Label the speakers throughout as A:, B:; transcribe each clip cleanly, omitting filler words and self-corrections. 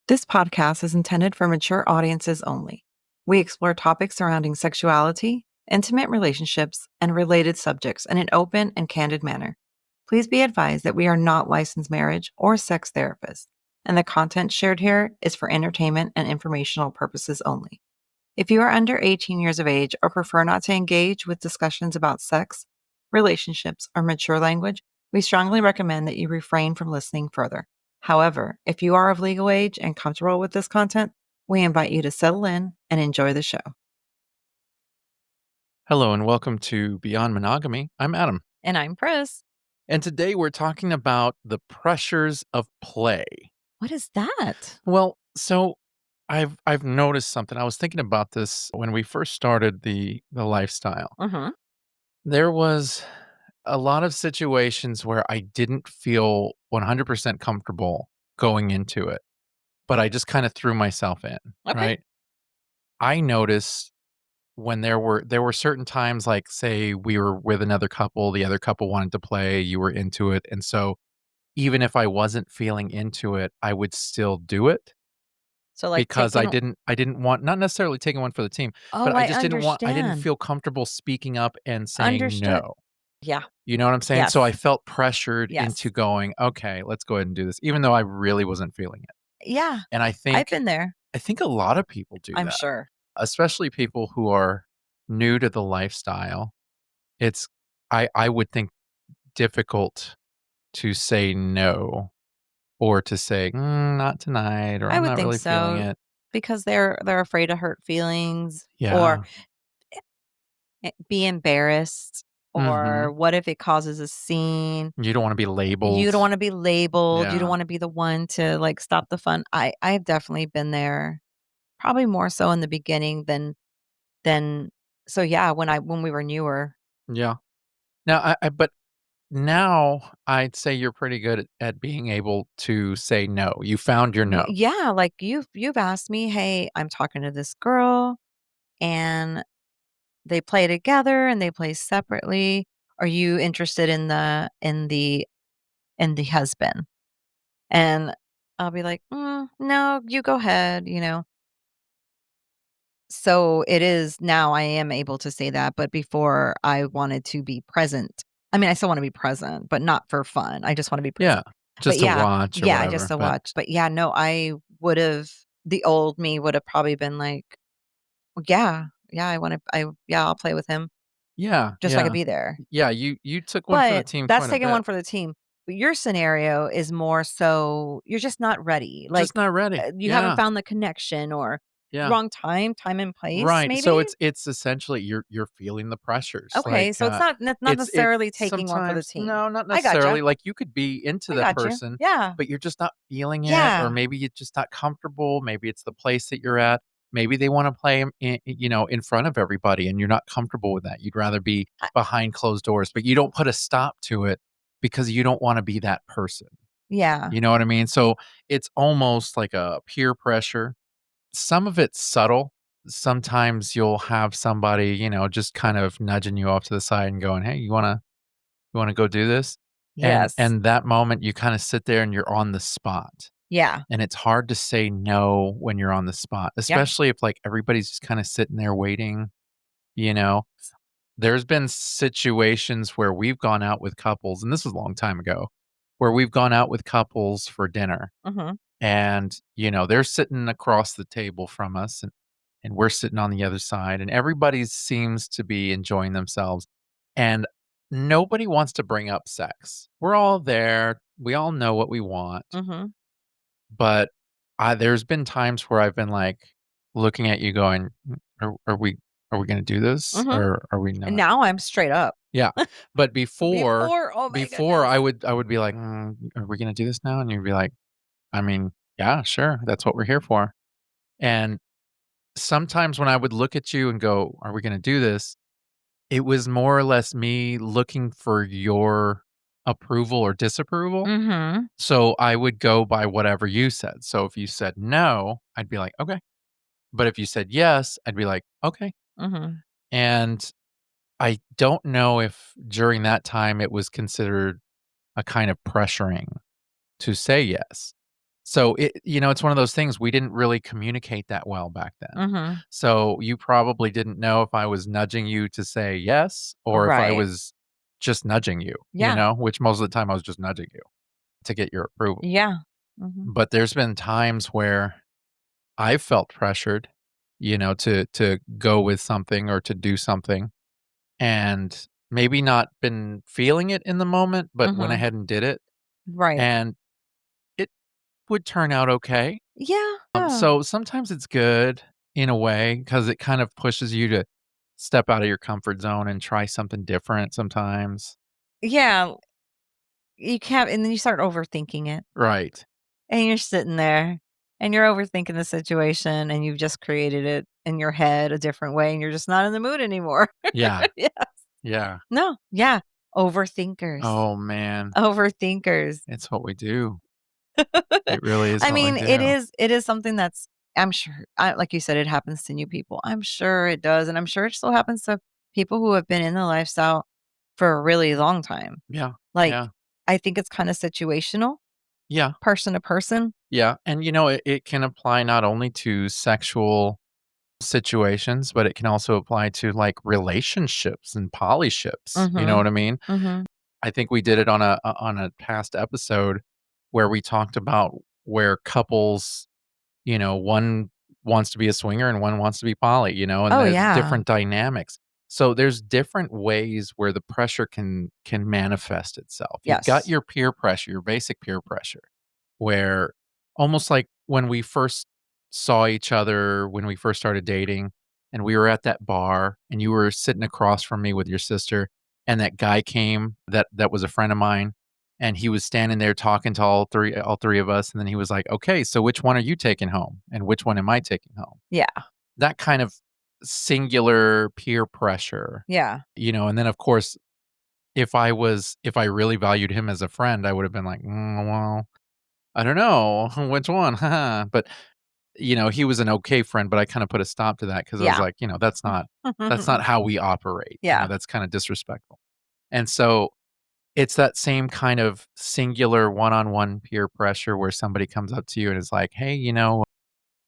A: This podcast is intended for mature audiences only. We explore topics surrounding sexuality, intimate relationships, and related subjects in an open and candid manner. Please be advised that we are not licensed marriage or sex therapists, and the content shared here is for entertainment and informational purposes only. If you are under 18 years of age or prefer not to engage with discussions about sex, relationships, or mature language, we strongly recommend that you refrain from listening further. However, if you are of legal age and comfortable with this content, we invite you to settle in and enjoy the show.
B: Hello and welcome to Beyond Monogamy. I'm Adam.
A: And I'm Pris.
B: And today we're talking about the pressures of play.
A: What is that?
B: Well, so I've noticed something. I was thinking about this when we first started the lifestyle.
A: Mm-hmm.
B: There was a lot of situations where I didn't feel 100% comfortable going into it, but I just kind of threw myself in,
A: Okay.
B: right? I noticed when there were certain times, like, say, we were with another couple, the other couple wanted to play, you were into it, and so even if I wasn't feeling into it, I would still do it
A: So like
B: because
A: taking
B: I didn't want, not necessarily taking one for the team, but
A: Oh,
B: I
A: I
B: just I didn't
A: understand.
B: feel comfortable speaking up and saying
A: Understood.
B: no.
A: Yeah.
B: You know what I'm saying?
A: Yes.
B: So I felt pressured into
A: Yes.
B: going, "Okay, let's go ahead and do this," even though I really wasn't feeling it.
A: Yeah.
B: And
A: I've been there.
B: I think a lot of people do
A: I'm
B: that,
A: sure.
B: especially people who are new to the lifestyle. It's I would think difficult to say no or to say, not tonight," or
A: I
B: "I'm
A: would
B: not
A: think
B: really feeling
A: so
B: it."
A: because they're afraid to hurt feelings or
B: Yeah.
A: be embarrassed, or
B: Mhm.
A: what if it causes a scene?
B: You don't wanna be
A: You don't
B: labeled.
A: wanna be labeled, you don't
B: Yeah.
A: wanna be the one to, like, stop the fun. I've definitely been there, probably more so in the beginning than so, yeah, when we were newer.
B: Yeah. Now but now I'd say you're pretty good at being able to say no. You found your no.
A: Yeah, like, you've asked me, "Hey, I'm talking to this girl, and they play together and they play separately. Are you interested in the husband?" And I'll be like, no, you go ahead, you know? So it is now I am able to say that, but before I wanted to be present. I mean, I still wanna be present, but not for fun. I just wanna be
B: Yeah.
A: present. But
B: Just to
A: yeah,
B: watch or
A: yeah, just
B: whatever,
A: to
B: but
A: watch. But yeah, no, I would've the old me would have probably been like, "Well, yeah, yeah, yeah, I'll play with him
B: yeah,
A: just so I could
B: yeah.
A: be there."
B: Yeah, you took one for the
A: But
B: team
A: that's
B: quite a
A: taking
B: bit.
A: one for the team. But your scenario is more so you're just not ready.
B: Just
A: Like,
B: not ready.
A: you haven't
B: Yeah.
A: found the connection or
B: Yeah.
A: wrong time and place,
B: Right, so
A: maybe?
B: it's essentially you're feeling the pressures,
A: Okay, so it's not
B: it's
A: necessarily taking one for the
B: sometimes,
A: team.
B: no, not
A: I gotcha.
B: necessarily, like, you could be into
A: I
B: the
A: got you.
B: person,
A: Yeah.
B: but you're just not feeling it, or
A: Yeah.
B: maybe you're just not comfortable, maybe it's the place that you're at, maybe they wanna play 'em in front of everybody, and you're not comfortable with that, you'd rather be
A: I
B: behind closed doors, but you don't put a stop to it because you don't wanna be that person,
A: yeah.
B: you know what I mean? So, it's almost like a peer pressure. Some of it's subtle. Sometimes you'll have somebody, just kind of nudging you off to the side and going, "Hey, you wanna go do this?" And
A: Yes.
B: and that moment, you kinda sit there and you're on the spot,
A: Yeah.
B: and it's hard to say no when you're on the spot,
A: Yeah.
B: especially if, like, everybody's just kinda sitting there waiting, you know? There's been situations where we've gone out with couples, and this was a long time ago, where we've gone out with couples for dinner,
A: Mhm.
B: and, they're sitting across the table from us, and we're sitting on the other side, and everybody seems to be enjoying themselves, and nobody wants to bring up sex. We're all there. We all know what we want,
A: Mhm.
B: but there's been times where I've been, like, looking at you going, Are we gonna do this,
A: Mhm.
B: or are we
A: And
B: not?"
A: now I'm straight up.
B: Yeah, but before
A: Before, oh my
B: before
A: goodness.
B: I would be like, "Are we gonna do this now?" And you'd be like, "I mean, yeah, sure. That's what we're here for." And sometimes when I would look at you and go, "Are we gonna do this?" It was more or less me looking for your approval or disapproval.
A: Mhm.
B: So I would go by whatever you said. So if you said no, I'd be like, "Okay." But if you said yes, I'd be like, "Okay."
A: Mhm.
B: And I don't know if during that time it was considered a kind of pressuring to say yes. So it's one of those things we didn't really communicate that well back then.
A: Mhm.
B: So you probably didn't know if I was nudging you to say yes or if I
A: Right.
B: was just nudging you,
A: Yeah.
B: which most of the time I was just nudging you to get your approval.
A: Yeah. Mhm.
B: But there's been times where I felt pressured, to go with something or to do something and maybe not been feeling it in the moment, but went
A: Mhm.
B: ahead and did it.
A: Right.
B: And it would turn out okay.
A: Yeah. Yeah.
B: So sometimes it's good in a way because it kind of pushes you to step out of your comfort zone and try something different sometimes.
A: Yeah. You can't and then you start overthinking it,
B: Right.
A: and you're sitting there, and you're overthinking the situation, and you've just created it in your head a different way, and you're just not in the mood anymore.
B: Yeah.
A: Yeah.
B: Yeah.
A: No. Yeah. Overthinkers.
B: Oh, man.
A: Overthinkers.
B: It's what we do. It really is
A: I
B: what we
A: mean,
B: do.
A: it is something that's I'm sure like you said, it happens to new people. I'm sure it does, and I'm sure it still happens to people who have been in the lifestyle for a really long time.
B: Yeah.
A: Like,
B: Yeah.
A: I think it's kinda situational,
B: Yeah.
A: person to person.
B: Yeah. And, it can apply not only to sexual situations, but it can also apply to like relationships and polyships. You know
A: Mhm.
B: what I mean?
A: Mhm.
B: I think we did it on a past episode where we talked about where couples, one wants to be a swinger and one wants to be poly, and
A: Oh,
B: there's
A: yeah.
B: different dynamics. So there's different ways where the pressure can manifest itself. You've got
A: Yes.
B: your peer pressure, your basic peer pressure, where almost like when we first saw each other, when we first started dating, and we were at that bar and you were sitting across from me with your sister, and that guy came that was a friend of mine, and he was standing there talking to all three of us, and then he was like, "Okay, so which one are you taking home, and which one am I taking home?"
A: Yeah.
B: That kind of singular peer pressure,
A: Yeah.
B: and then, of course, if I really valued him as a friend, I would have been like, well, I don't know, which one, but, he was an okay friend, but I kinda put a stop to that because I was
A: Yeah.
B: like, that's not how we operate,
A: Yeah.
B: that's kinda disrespectful, and so it's that same kind of singular one-on-one peer pressure where somebody comes up to you and is like, "Hey,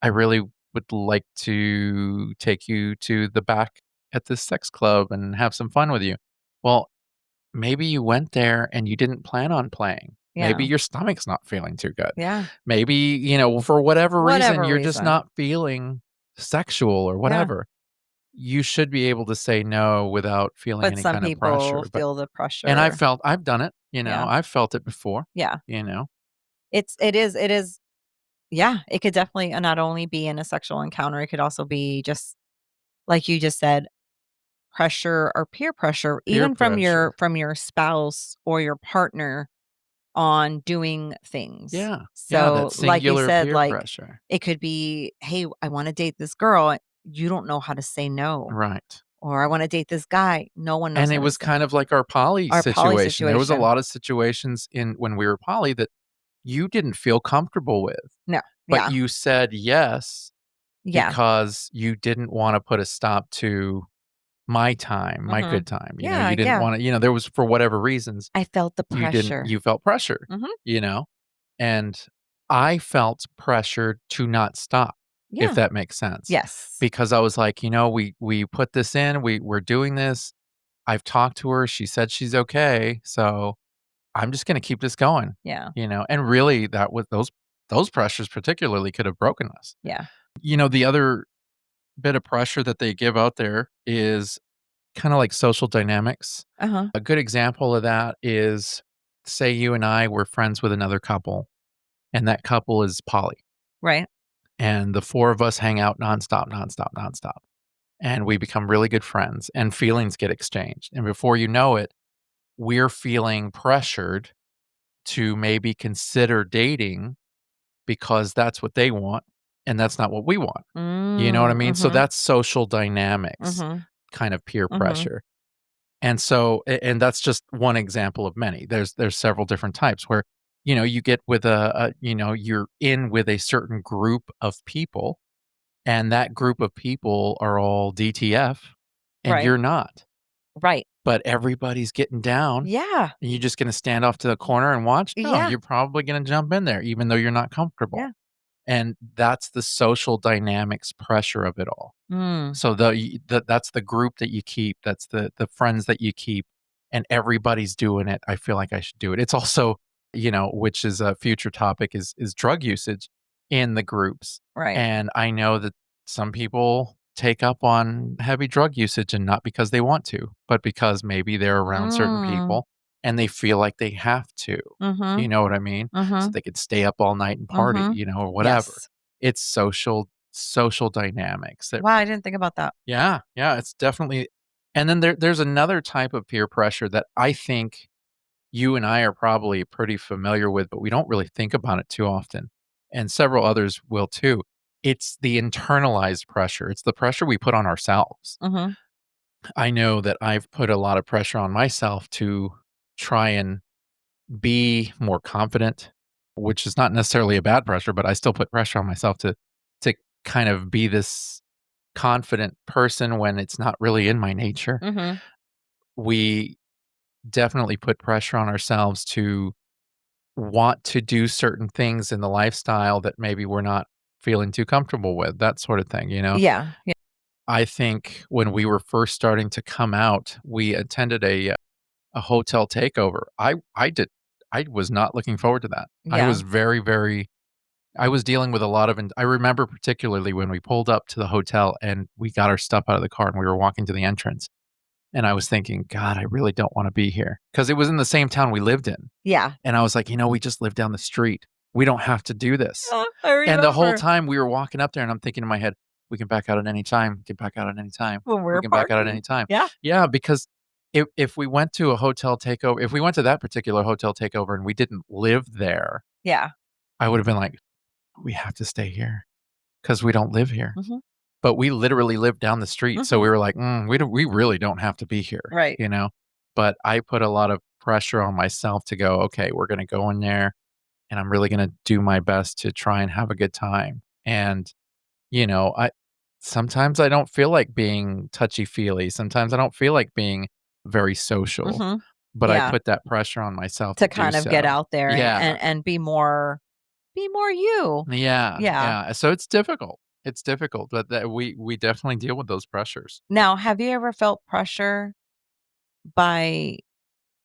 B: I really would like to take you to the back at this sex club and have some fun with you." Well, maybe you went there and you didn't plan on playing. Maybe
A: Yeah.
B: your stomach's not feeling too good.
A: Yeah.
B: Maybe, for whatever reason,
A: Whatever
B: you're just
A: reason.
B: not feeling sexual or
A: Yeah.
B: whatever. You should be able to say no without feeling
A: But
B: any
A: some
B: kind of
A: people
B: pressure. But
A: feel the
B: and
A: pressure.
B: I've done it,
A: Yeah.
B: I've felt it before,
A: Yeah.
B: you know.
A: It is yeah, it could definitely not only be in a sexual encounter, it could also be just like you just said, pressure or peer pressure,
B: Peer
A: even
B: pressure.
A: from your spouse or your partner on doing things.
B: Yeah. Yeah, that
A: So, like you
B: singular
A: said,
B: peer
A: like,
B: pressure.
A: it could be, "Hey, I wanna date this girl." You don't know how to say no.
B: Right.
A: Or, "I wanna date this guy." No one knows
B: And it
A: how to
B: was
A: say
B: kind of like our poly
A: our poly
B: situation. There was a
A: situation.
B: lot of situations in when we were poly that you didn't feel comfortable with,
A: No.
B: but
A: Yeah.
B: you said yes
A: Yeah.
B: because you didn't wanna put a stop to my time, my good
A: Mhm.
B: time.
A: Yeah,
B: You didn't
A: yeah.
B: wanna there was for whatever reasons,
A: I felt the pressure.
B: you felt pressure,
A: Mhm.
B: you know? And I felt pressured to not stop, if
A: Yeah.
B: that makes sense,
A: Yes.
B: because I was like, we put this in, we're doing this. I've talked to her, she said she's okay, so I'm just gonna keep this going,
A: Yeah.
B: And really that was those pressures particularly could have broken us.
A: Yeah.
B: The other bit of pressure that they give out there is kinda like social dynamics.
A: Uh-huh.
B: A good example of that is, say you and I were friends with another couple, and that couple is poly,
A: Right.
B: and the 4 of us hang out nonstop, nonstop, nonstop, and we become really good friends, and feelings get exchanged, and before you know it, we're feeling pressured to maybe consider dating because that's what they want, and that's not what we want. You know what I mean? So
A: Mhm.
B: that's social dynamics,
A: Mhm.
B: kind of peer
A: Mhm.
B: pressure. And so and that's just one example of many. There's several different types where, you get with you're in with a certain group of people, and that group of people are all DTF, and
A: Right.
B: you're not.
A: Right.
B: but everybody's getting down.
A: Yeah.
B: And you're just gonna stand off to the corner and watch? No,
A: Yeah.
B: you're probably gonna jump in there even though you're not comfortable.
A: Yeah.
B: And that's the social dynamics pressure of it all.
A: Mm.
B: So that's the group that you keep, that's the friends that you keep, and everybody's doing it. I feel like I should do it. It's also, which is a future topic is drug usage in the groups.
A: Right.
B: And I know that some people take up on heavy drug usage and not because they want to, but because maybe they're around certain
A: Mm.
B: people and they feel like they have to. You
A: Mhm.
B: know what I mean? So
A: Mhm.
B: they could stay up all night and party,
A: Mhm.
B: or whatever.
A: Yes.
B: It's social dynamics that.
A: Wow, I didn't think about that.
B: Yeah, yeah, it's definitely. And then there's another type of peer pressure that I think you and I are probably pretty familiar with, but we don't really think about it too often, and several others will too. It's the internalized pressure. It's the pressure we put on ourselves.
A: Mhm.
B: I know that I've put a lot of pressure on myself to try and be more confident, which is not necessarily a bad pressure, but I still put pressure on myself to kind of be this confident person when it's not really in my nature.
A: Mhm.
B: We definitely put pressure on ourselves to want to do certain things in the lifestyle that maybe we're not feeling too comfortable with, that sort of thing.
A: Yeah. Yeah.
B: I think when we were first starting to come out, we attended a hotel takeover. I was not looking forward to that. I
A: Yeah.
B: was very, very I was dealing with a lot of I remember particularly when we pulled up to the hotel and we got our stuff out of the car and we were walking to the entrance, and I was thinking, "God, I really don't wanna be here," because it was in the same town we lived in,
A: Yeah.
B: and I was like, we just live down the street. We don't have to do this."
A: Yeah, I
B: And the whole
A: remember
B: time we were walking up there and I'm thinking in my head, "We can back out at any time, get back out at any time.
A: when we
B: We
A: were
B: can back out at
A: parking.
B: any time."
A: Yeah.
B: Yeah, because if we went to a hotel takeover if we went to that particular hotel takeover and we didn't live there,
A: Yeah.
B: I would have been like, "We have to stay here because we don't live here."
A: Mhm.
B: But we literally lived down the street, so
A: Mhm.
B: we were like, we really don't have to be here,"
A: Right.
B: you know? But I put a lot of pressure on myself to go, "Okay, we're gonna go in there, and I'm really gonna do my best to try and have a good time." And, I sometimes I don't feel like being touchy-feely, sometimes I don't feel like being very social,
A: Mhm.
B: but I
A: Yeah.
B: put that pressure on myself
A: To
B: to do
A: kind of get
B: so.
A: out there and
B: Yeah.
A: and be more you.
B: Yeah,
A: Yeah.
B: yeah, so it's difficult. It's difficult, but that we definitely deal with those pressures.
A: Now, have you ever felt pressure by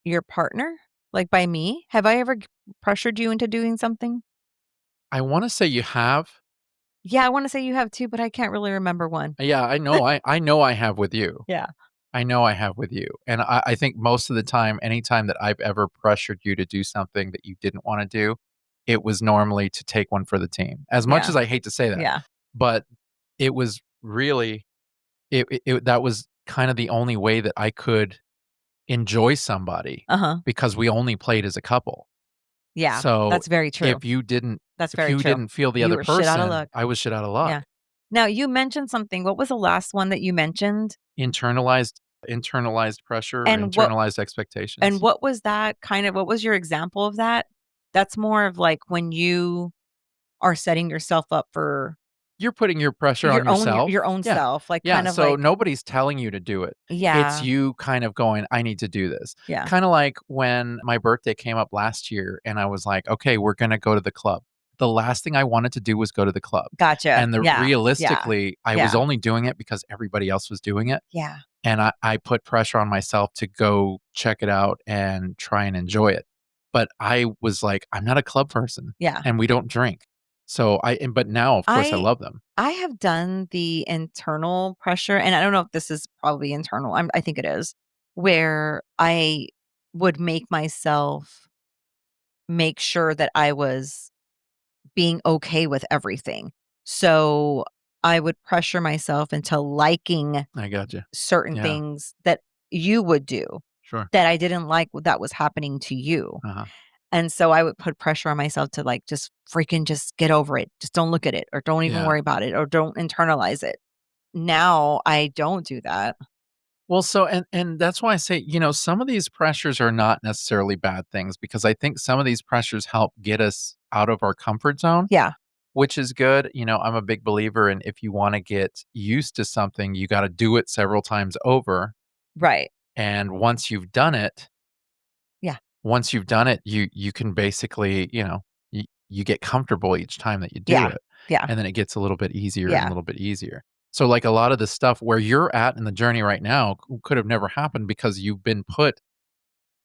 A: your partner? Like by me? Have I ever pressured you into doing something?
B: I wanna say you have.
A: Yeah, I wanna say you have too, but I can't really remember one.
B: Yeah, I know I have with you.
A: Yeah.
B: I know I have with you, and I think most of the time, anytime that I've ever pressured you to do something that you didn't wanna do, it was normally to take one for the team. As much
A: Yeah.
B: as I hate to say that,
A: Yeah.
B: but it was really that was kind of the only way that I could enjoy somebody
A: Uh-huh.
B: because we only played as a couple.
A: Yeah.
B: So,
A: That's very true.
B: if you didn't
A: That's
B: if
A: very
B: you
A: true.
B: didn't feel the
A: You
B: other
A: were shit out of
B: person,
A: luck.
B: I was shit out of
A: Yeah.
B: luck.
A: Now, you mentioned something. What was the last one that you mentioned?
B: Internalized pressure or
A: And what
B: internalized expectations.
A: was that what was your example of that? That's more of like when you are setting yourself up for
B: You're putting your pressure on
A: your own
B: yourself.
A: your own
B: Yeah.
A: self, like,
B: Yeah,
A: kind of
B: so
A: like
B: nobody's telling you to do it. It's
A: yeah,
B: you kind of going, "I need to do this."
A: yeah,
B: Kinda like when my birthday came up last year and I was like, "Okay, we're gonna go to the club." The last thing I wanted to do was go to the club.
A: gotcha.
B: And
A: Yeah, yeah,
B: realistically, I was
A: yeah,
B: only doing it because everybody else was doing it.
A: yeah,
B: And I put pressure on myself to go check it out and try and enjoy it. But I was like, "I'm not a club person,
A: yeah.
B: and we don't drink." But now, of course, I
A: I
B: love them.
A: I have done the internal pressure, and I don't know if this is probably internal, I think it is, where I would make myself make sure that I was being okay with everything. So, I would pressure myself into liking
B: I gotcha.
A: certain
B: Yeah,
A: things that you would do
B: sure.
A: that I didn't like that was happening to you.
B: Uh-huh.
A: And so I would put pressure on myself to like just freaking just get over it. Just don't look at it or don't even
B: Yeah.
A: worry about it or don't internalize it. Now I don't do that.
B: Well, so and that's why I say, some of these pressures are not necessarily bad things because I think some of these pressures help get us out of our comfort zone,
A: Yeah.
B: which is good. I'm a big believer in if you wanna get used to something, you gotta do it several times over.
A: Right.
B: And
A: Yeah.
B: once you've done it, you can basically, you get comfortable each time that you do
A: Yeah.
B: it,
A: Yeah.
B: and then it gets a little bit easier and a
A: Yeah.
B: little bit easier. So, like, a lot of the stuff where you're at in the journey right now could have never happened because you've been put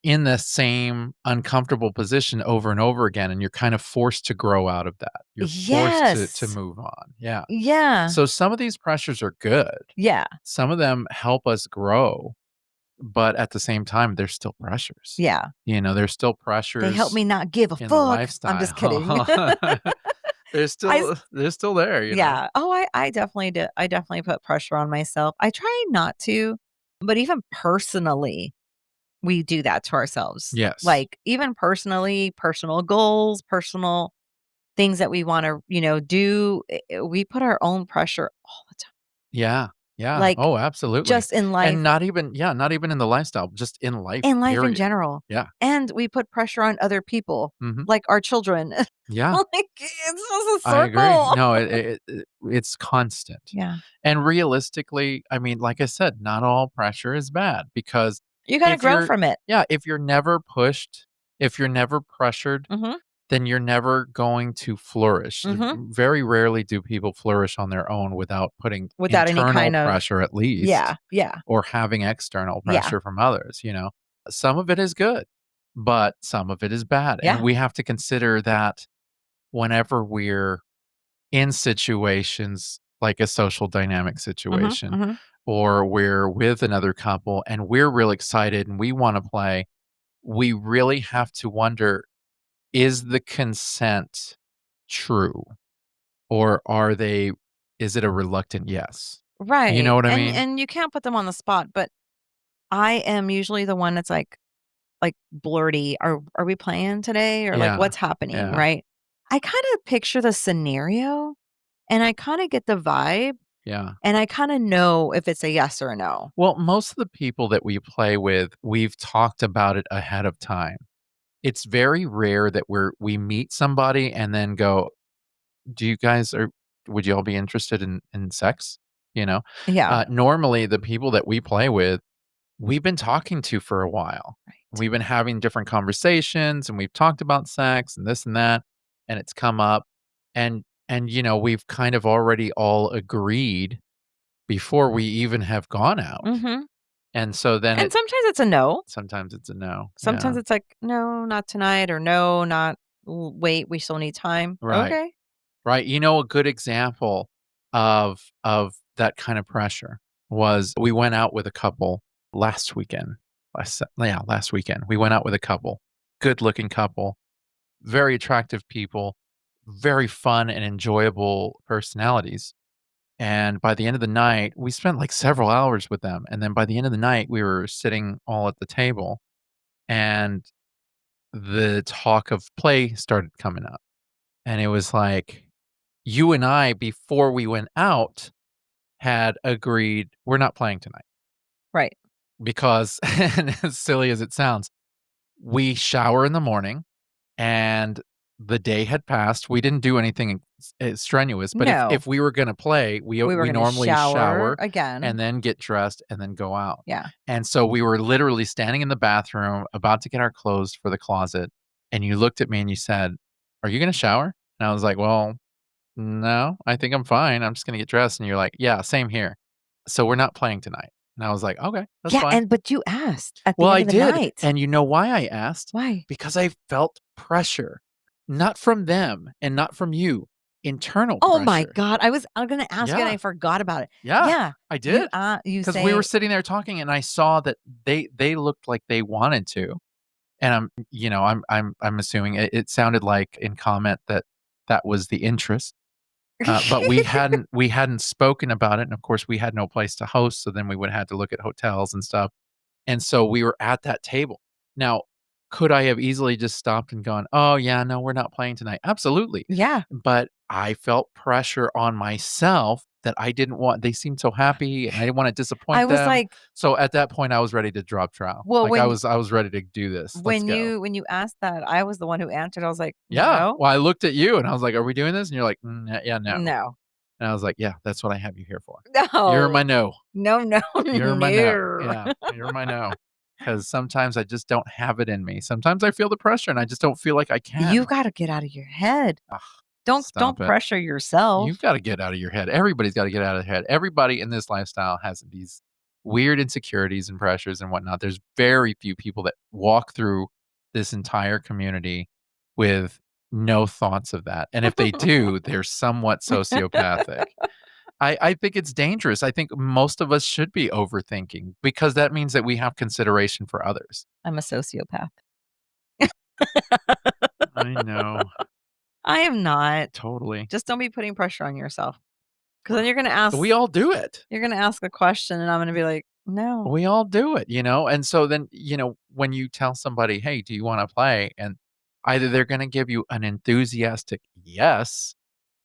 B: in the same uncomfortable position over and over again, and you're kind of forced to grow out of that. You're forced to
A: Yes.
B: move on. Yeah.
A: Yeah.
B: So some of these pressures are good.
A: Yeah.
B: Some of them help us grow, but at the same time, they're still pressures.
A: Yeah.
B: There's still
A: They help
B: pressures
A: me not give a
B: in the
A: fuck. I'm just kidding.
B: lifestyle. They're
A: I s
B: still they're still there.
A: Yeah. Oh, I definitely do. I definitely put pressure on myself. I try not to, but even personally, we do that to ourselves.
B: Yes.
A: Like, even personally, personal goals, personal things that we wanna, do, we put our own pressure all the time.
B: Yeah. Yeah.
A: Like,
B: Oh, absolutely.
A: just in life
B: And not even in the lifestyle, just in life,
A: in life in
B: period.
A: general,
B: Yeah.
A: and we put pressure on other people,
B: Mhm.
A: like our children.
B: Yeah.
A: Like, it's just a
B: I agree.
A: circle.
B: No, it's constant.
A: Yeah.
B: And realistically, I mean, like I said, not all pressure is bad because
A: You gotta
B: if
A: grow
B: you're
A: from it.
B: yeah, if you're never pushed, if you're never pressured,
A: Mhm,
B: then you're never going to flourish.
A: mhm.
B: Very rarely do people flourish on their own without putting
A: Without any
B: internal
A: kind of
B: pressure at
A: yeah,
B: least
A: yeah,
B: or having external
A: yeah,
B: pressure from others. Some of it is good, but some of it is bad. And
A: yeah.
B: we have to consider that whenever we're in situations like a social dynamic
A: Mhm,
B: situation,
A: mhm.
B: or we're with another couple and we're real excited and we want to play, we really have to wonder, is the consent true? Or is it a reluctant yes? You know
A: Right,
B: what I
A: and
B: mean?
A: and you can't put them on the spot, but I am usually the one that's like blurty, "Are we playing today?" Or like,
B: Yeah.
A: "What's happening?"
B: Yeah.
A: Right? I kinda picture the scenario, and I kinda get the vibe,
B: Yeah.
A: and I kinda know if it's a yes or a no.
B: Well, most of the people that we play with, we've talked about it ahead of time. It's very rare that we meet somebody and then go, "Do you guys are would you all be interested in sex?" You know?
A: Yeah.
B: Normally, the people that we play with, we've been talking to for a while.
A: Right.
B: We've been having different conversations, and we've talked about sex and this and that, and it's come up, and we've kind of already all agreed before we even have gone out,
A: Mhm.
B: and so then
A: And sometimes it's a no.
B: sometimes it's a no.
A: Sometimes
B: Yeah.
A: it's like, "No, not tonight," or "No, not wait, we still need time."
B: Right.
A: Okay.
B: Right. A good example of that kind of pressure was we went out with a couple last weekend. Last weekend. We went out with a couple, good-looking couple, very attractive people, very fun and enjoyable personalities. And by the end of the night, we spent like several hours with them. And then by the end of the night, we were sitting all at the table and the talk of play started coming up. And it was like, you and I, before we went out, had agreed we're not playing tonight
A: Right.
B: because, and as silly as it sounds, we shower in the morning and the day had passed. We didn't do anything strenuous, but if
A: No.
B: if we were going to play, we
A: We were
B: we
A: gonna
B: normally
A: shower
B: shower
A: again.
B: and then get dressed and then go out.
A: Yeah.
B: And so we were literally standing in the bathroom about to get our clothes for the closet, and you looked at me and you said, "Are you going to shower?" And I was like, "Well, no, I think I'm fine. I'm just gonna get dressed." And you're like, "Yeah, same here. So we're not playing tonight." And I was like, "Okay, that's
A: Yeah,
B: fine."
A: and but you asked at
B: Well,
A: the end
B: I
A: of the
B: did.
A: night.
B: And you know why I asked?
A: Why?
B: Because I felt pressure, not from them and not from you, internal
A: Oh my
B: pressure.
A: god, I'm gonna ask you and
B: Yeah,
A: I forgot about it.
B: yeah,
A: Yeah,
B: I did.
A: you
B: Because we were
A: say
B: sitting there talking and I saw that they looked like they wanted to. And I'm assuming it sounded like in comment that that was the interest. But we hadn't spoken about it, and of course, we had no place to host, so then we would have had to look at hotels and stuff, and so we were at that table. Now, could I have easily just stopped and gone, "Oh, yeah, no, we're not playing tonight." Absolutely,
A: Yeah,
B: but I felt pressure on myself that I didn't want. They seemed so happy, and I didn't wanna
A: I
B: disappoint
A: was
B: them,
A: like,
B: so at that point, I was ready to drop trowel.
A: well,
B: Like, I was ready to do this. Let's go.
A: when you asked that, I was the one who answered. I was like,
B: Yeah.
A: "No,
B: Well, I looked at you, and I was like, "Are we doing this?" And you're like, "Mm, yeah, no."
A: no."
B: And I was like, "Yeah, that's what I have you here for. You're
A: No.
B: my no.
A: No, no,
B: You're my no.
A: no.
B: Yeah, you're my no." Because sometimes I just don't have it in me. Sometimes I feel the pressure and I just don't feel like I
A: You
B: can.
A: gotta get out of your head.
B: Ugh,
A: Don't
B: stop it.
A: pressure yourself.
B: You've gotta get out of your head. Everybody's gotta get out of their head. Everybody in this lifestyle has these weird insecurities and pressures and whatnot. There's very few people that walk through this entire community with no thoughts of that. And if they do, they're somewhat sociopathic. I think it's dangerous. I think most of us should be overthinking because that means that we have consideration for others.
A: I'm a sociopath.
B: I know.
A: I am not.
B: Totally.
A: Just don't be putting pressure on yourself. 'Cause then
B: Well,
A: you're gonna
B: we all do it.
A: ask a question and I'm gonna be like, "No."
B: We all do it, and so then, when you tell somebody, "Hey, do you wanna play?" And either they're gonna give you an enthusiastic yes,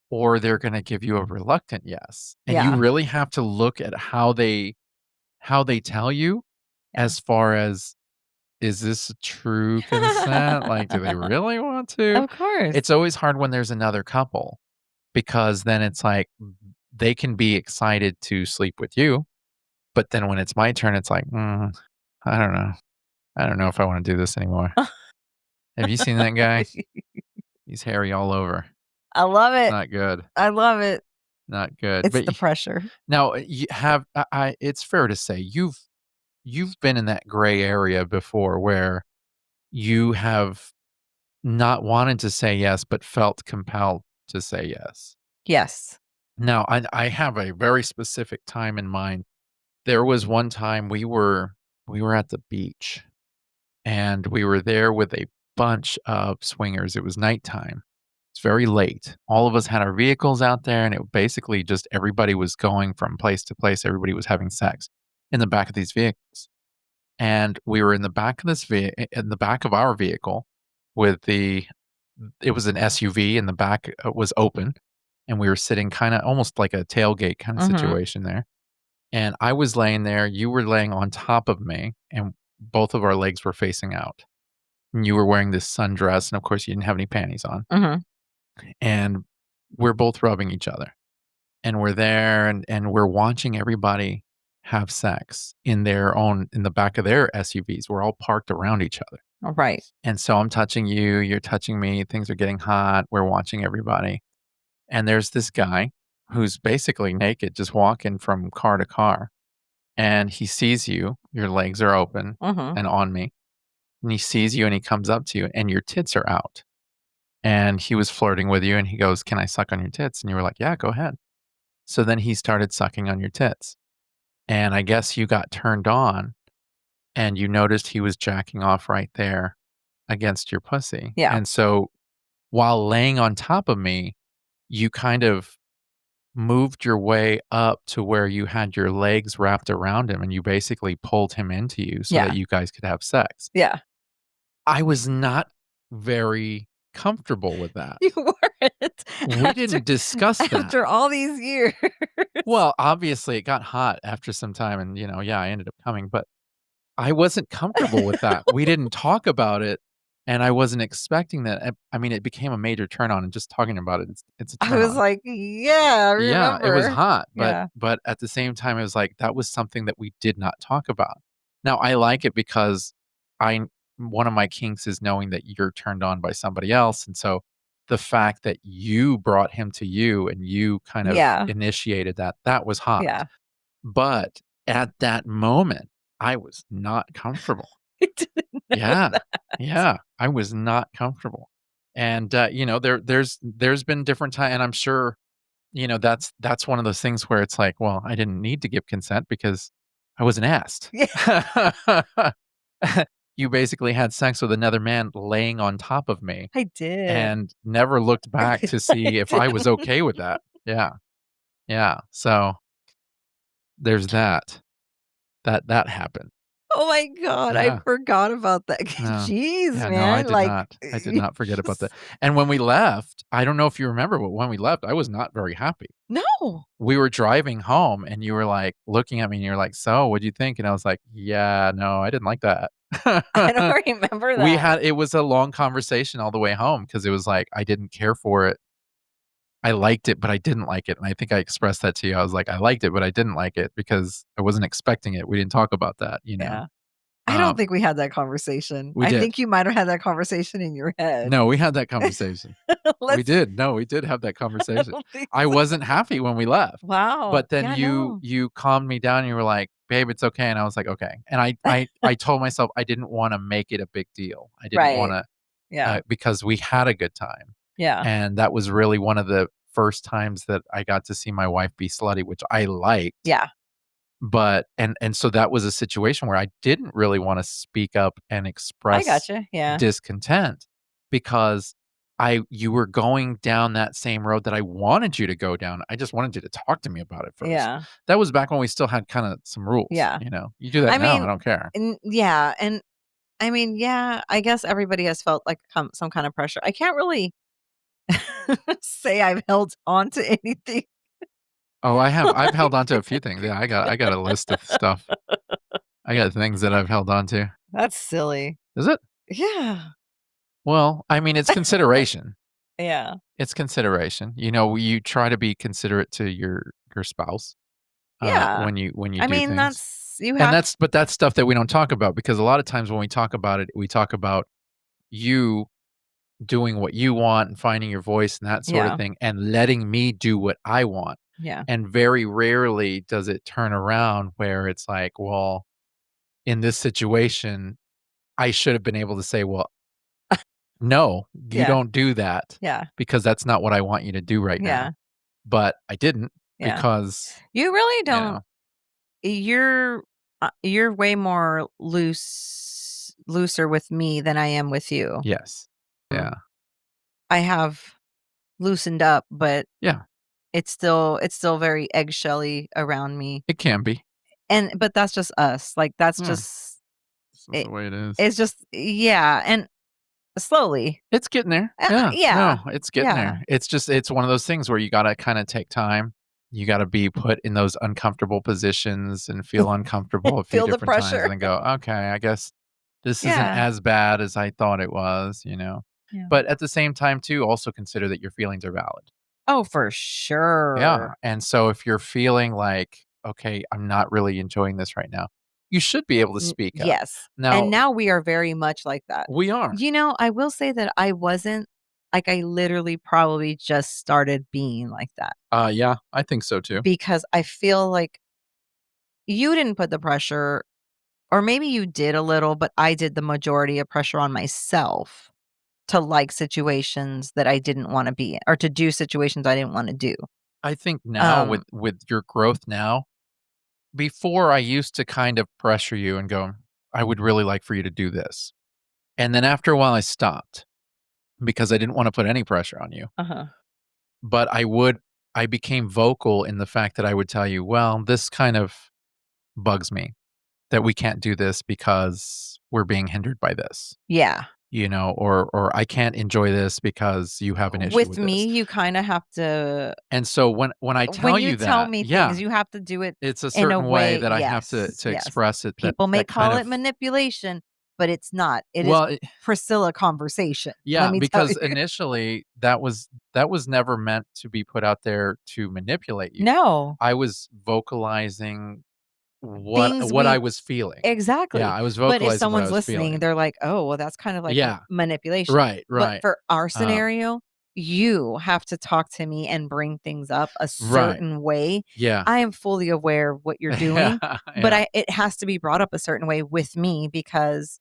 B: or they're gonna give you a reluctant yes, and you
A: Yeah,
B: really have to look at how they tell you
A: yeah.
B: as far as, is this a true consent? Like, do they really want to?
A: Of course.
B: It's always hard when there's another couple because then it's like, they can be excited to sleep with you, but then when it's my turn, it's like, I don't know. I don't know if I wanna do this anymore. Have you seen that guy? He's hairy all over.
A: I love it.
B: Not good.
A: I love it.
B: Not good.
A: It's
B: But
A: the
B: y
A: pressure.
B: now, you have it's fair to say you've been in that gray area before where you have not wanted to say yes, but felt compelled to say yes.
A: Yes.
B: Now, I have a very specific time in mind. There was one time we were at the beach, and we were there with a bunch of swingers. It was nighttime. It's very late. All of us had our vehicles out there, and it basically just everybody was going from place to place. Everybody was having sex in the back of these vehicles. And we were in the back of in the back of our vehicle with it was an SUV and the back was open, and we were sitting kind of almost like a tailgate kind of
A: Mhm.
B: situation there. And I was laying there, you were laying on top of me, and both of our legs were facing out. And you were wearing this sundress, and of course you didn't have any panties on.
A: Mhm.
B: And we're both rubbing each other. And we're there and we're watching everybody have sex in the back of their SUVs. We're all parked around each other.
A: Right.
B: And so I'm touching you, you're touching me, things are getting hot. We're watching everybody. And there's this guy who's basically naked, just walking from car to car. And he sees you, your legs are open
A: Mhm.
B: and on me. And he sees you and he comes up to you and your tits are out. And he was flirting with you and he goes, "Can I suck on your tits?" And you were like, "Yeah, go ahead." So then he started sucking on your tits. And I guess you got turned on and you noticed he was jacking off right there against your pussy.
A: Yeah.
B: And so while laying on top of me, you kind of moved your way up to where you had your legs wrapped around him and you basically pulled him into you so that
A: Yeah.
B: you guys could have sex.
A: Yeah.
B: I was not very comfortable with that.
A: You weren't
B: We
A: after
B: didn't discuss that.
A: after all these years.
B: Well, obviously, it got hot after some time and, yeah, I ended up coming, but I wasn't comfortable with that. We didn't talk about it, and I wasn't expecting that. I mean, it became a major turn on, and just talking about it, it's a
A: I
B: turn
A: was
B: on.
A: like, "Yeah, I
B: Yeah, it was
A: remember."
B: hot, but
A: Yeah.
B: but at the same time, it was like, that was something that we did not talk about. Now, I like it because I one of my kinks is knowing that you're turned on by somebody else, and so the fact that you brought him to you and you kind of
A: Yeah.
B: initiated that, that was hot.
A: Yeah.
B: But at that moment, I was not comfortable.
A: I didn't know
B: Yeah,
A: that.
B: yeah, I was not comfortable. And, there's been different time and I'm sure that's one of those things where it's like, well, I didn't need to give consent because I wasn't asked.
A: Yeah,
B: You basically had sex with another man laying on top of me
A: I did.
B: and never looked back to
A: I
B: see if
A: did.
B: I was okay with that. Yeah, yeah. So there's that. That happened.
A: Oh my god, I
B: Yeah.
A: forgot about that.
B: No.
A: Jeez,
B: Yeah, no, I
A: man,
B: did
A: like,
B: not. I did not forget about that. And when we left, I don't know if you remember, but when we left, I was not very happy.
A: no,
B: We were driving home and you were, like, looking at me and you're like, "So, what'd you think?" And I was like, "Yeah, no, I didn't like that."
A: I don't remember
B: We
A: that.
B: had it was a long conversation all the way home because it was like, I didn't care for it. I liked it, but I didn't like it, and I think I expressed that to you. I was like, "I liked it, but I didn't like it because I wasn't expecting it." We didn't talk about that, you know?
A: Yeah. I don't
B: Um,
A: think we had that conversation.
B: we
A: I
B: did.
A: think you might have had that conversation in your head.
B: No, we had that conversation. We
A: Let's
B: did. No, we did have that
A: I
B: conversation.
A: don't think
B: I
A: so.
B: wasn't happy when we left,
A: Wow.
B: but then
A: Yeah, no.
B: you calmed me down, and you were like, "Babe, it's okay," and I was like, "Okay." And I told myself I didn't wanna make it a big deal. I didn't
A: Right.
B: wanna
A: Yeah.
B: because we had a good time,
A: Yeah.
B: and that was really one of the first times that I got to see my wife be slutty, which I liked.
A: Yeah.
B: But and so that was a situation where I didn't really wanna speak up and
A: I
B: express
A: gotcha. Yeah.
B: discontent because I you were going down that same road that I wanted you to go down. I just wanted you to talk to me about it first.
A: Yeah.
B: That was back when we still had kinda some rules,
A: Yeah.
B: you know? You do that
A: I
B: now, I
A: mean,
B: don't care.
A: yeah, and I mean, yeah, I guess everybody has felt like some kind of pressure. I can't really say I've held on to anything.
B: Oh, I've held
A: Like
B: on to a few things. Yeah, I got a list of stuff. I got things that I've held on to.
A: that's silly.
B: Is it?
A: Yeah.
B: Well, I mean, it's consideration.
A: Yeah.
B: It's consideration. You know, you try to be considerate to your spouse,
A: Yeah.
B: when you
A: I
B: do
A: mean,
B: things.
A: that's you
B: And
A: have
B: that's stuff that we don't talk about because a lot of times when we talk about it, we talk about you doing what you want and finding your voice and that sort of
A: yeah.
B: thing and letting me do what I want.
A: Yeah.
B: And very rarely does it turn around where it's like, well, in this situation, I should have been able to say, well, no, you
A: Yeah.
B: don't do that
A: Yeah.
B: because that's not what I want you to do right now.
A: Yeah.
B: But I didn't
A: Yeah.
B: because,
A: You really
B: you
A: don't
B: know,
A: you're way more looser with me than I am with you.
B: yes. Yeah.
A: I have loosened up, but
B: Yeah.
A: it's still very eggshelly around me.
B: It can be.
A: But that's just us. Like that's
B: Yeah.
A: just
B: This is
A: it,
B: the way it is.
A: it's just yeah, and slowly.
B: It's getting there. Yeah.
A: Yeah.
B: No, it's getting
A: Yeah.
B: there. It's just it's one of those things where you gotta kinda take time. You gotta be put in those uncomfortable positions and feel uncomfortable a few
A: Feel the
B: different times
A: pressure.
B: and then go, "Okay, I guess this isn't
A: Yeah.
B: as bad as I thought it was," you know?
A: Yeah.
B: But at the same time too, also consider that your feelings are valid.
A: Oh, for
B: Yeah,
A: sure.
B: and so if you're feeling like, "Okay, I'm not really enjoying this right now," you should be able to speak up.
A: Yes. And
B: Now
A: now we are very much like that.
B: we are.
A: I will say that I wasn't like I literally probably just started being like that
B: Yeah, I think so too.
A: because I feel like you didn't put the pressure, or maybe you did a little, but I did the majority of pressure on myself to like situations that I didn't want to be in or to do situations I didn't want to do.
B: I think now
A: Um,
B: with your growth now, before I used to kind of pressure you and go, "I would really like for you to do this." And then after a while I stopped because I didn't wanna put any pressure on you.
A: uh-huh.
B: But I became vocal in the fact that I would tell you, "Well, this kind of bugs me that we can't do this because we're being hindered by this."
A: Yeah.
B: You know, or "I can't enjoy this because you have an issue
A: With
B: with
A: me,
B: this."
A: you kind of have to
B: And so when I
A: when
B: tell
A: you
B: you
A: tell
B: that,
A: me
B: yeah,
A: things, you have to do it
B: it's a
A: in a
B: certain way
A: way.
B: that I have
A: Yes,
B: to
A: yes.
B: express it that
A: People may
B: that kind
A: call it
B: of
A: manipulation, but it's not. It is
B: well, it
A: Priscilla conversation. Let
B: yeah,
A: me tell
B: because
A: you.
B: initially that was never meant to be put out there to manipulate you.
A: No.
B: I was vocalizing
A: Things
B: what I
A: we
B: was feeling. Yeah,
A: exactly.
B: I was
A: But if
B: vocalizing what I
A: someone's
B: was
A: listening,
B: feeling.
A: they're like, "Oh, well, that's kind of like
B: Yeah,
A: manipulation."
B: right,
A: But
B: right.
A: for our
B: Um,
A: scenario, you have to talk to me and bring things up a
B: right.
A: certain way.
B: Yeah.
A: I am fully aware of what you're
B: Yeah,
A: doing, but
B: yeah.
A: it has to be brought up a certain way with me because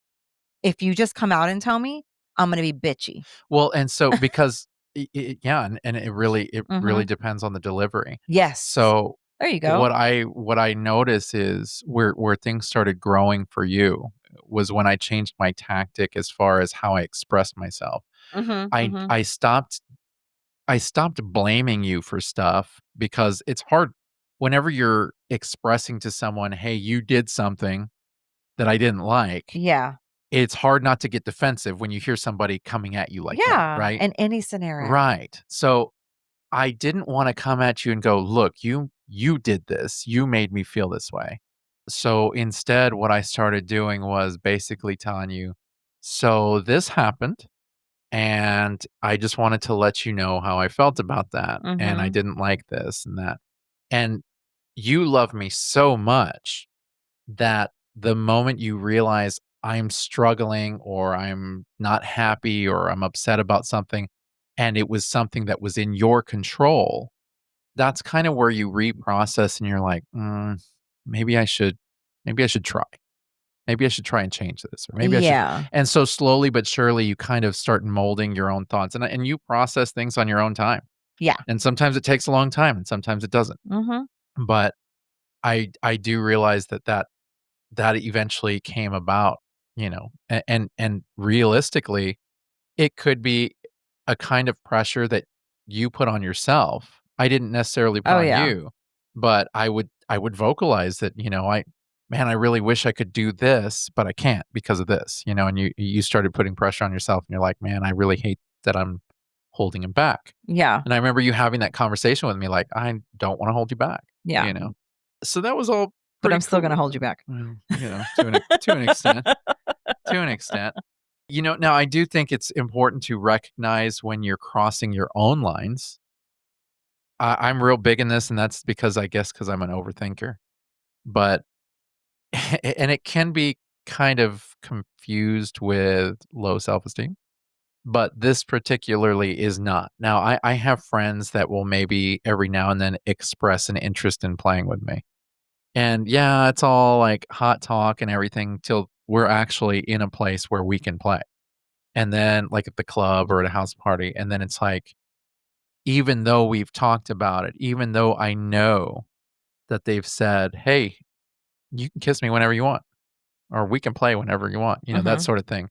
A: if you just come out and tell me, I'm gonna be bitchy.
B: Well, and so because yeah, and it really
A: Mhm.
B: depends on the delivery.
A: Yes.
B: So
A: There you go.
B: what I notice is where things started growing for you was when I changed my tactic as far as how I expressed myself.
A: Mhm, mhm.
B: I stopped blaming you for stuff because it's hard whenever you're expressing to someone, "Hey, you did something that I didn't like."
A: Yeah.
B: It's hard not to get defensive when you hear somebody coming at you like that,
A: Yeah,
B: right?
A: in any scenario.
B: Right. So I didn't wanna come at you and go, "Look, you did this. You made me feel this way." So instead, what I started doing was basically telling you, "So this happened. And I just wanted to let you know how I felt about that, and I
A: Mhm.
B: didn't like this and that. And you love me so much that the moment you realize I'm struggling or I'm not happy or I'm upset about something, and it was something that was in your control, that's kind of where you reprocess and you're like, maybe I should, maybe I should try. Maybe I should try and change this, or maybe I should.
A: Yeah.
B: And so slowly but surely, you kind of start molding your own thoughts, and you process things on your own time.
A: Yeah.
B: And sometimes it takes a long time, and sometimes it doesn't.
A: Mhm.
B: But I do realize that eventually came about, and realistically, it could be a kind of pressure that you put on yourself. I didn't necessarily put
A: Oh,
B: on
A: yeah.
B: you, but I would vocalize that, I really wish I could do this, but I can't because of this, and you started putting pressure on yourself and you're like, "Man, I really hate that I'm holding him back."
A: Yeah.
B: And I remember you having that conversation with me like, "I don't want to hold you back,"
A: Yeah.
B: you know. So that was all
A: But
B: pretty
A: I'm still gonna
B: cool.
A: hold you back.
B: Well, to an extent. To an extent. Now I do think it's important to recognize when you're crossing your own lines. I'm real big in this, and that's because I guess because I'm an overthinker. But and it can be kind of confused with low self-esteem, but this particularly is not. Now, I have friends that will maybe every now and then express an interest in playing with me. And yeah, it's all like hot talk and everything till we're actually in a place where we can play. And then, like, at the club or at a house party, and then it's like, even though we've talked about it, even though I know that they've said, "Hey, you can kiss me whenever you want," or "We can play whenever you want," that
A: Mhm.
B: sort of thing.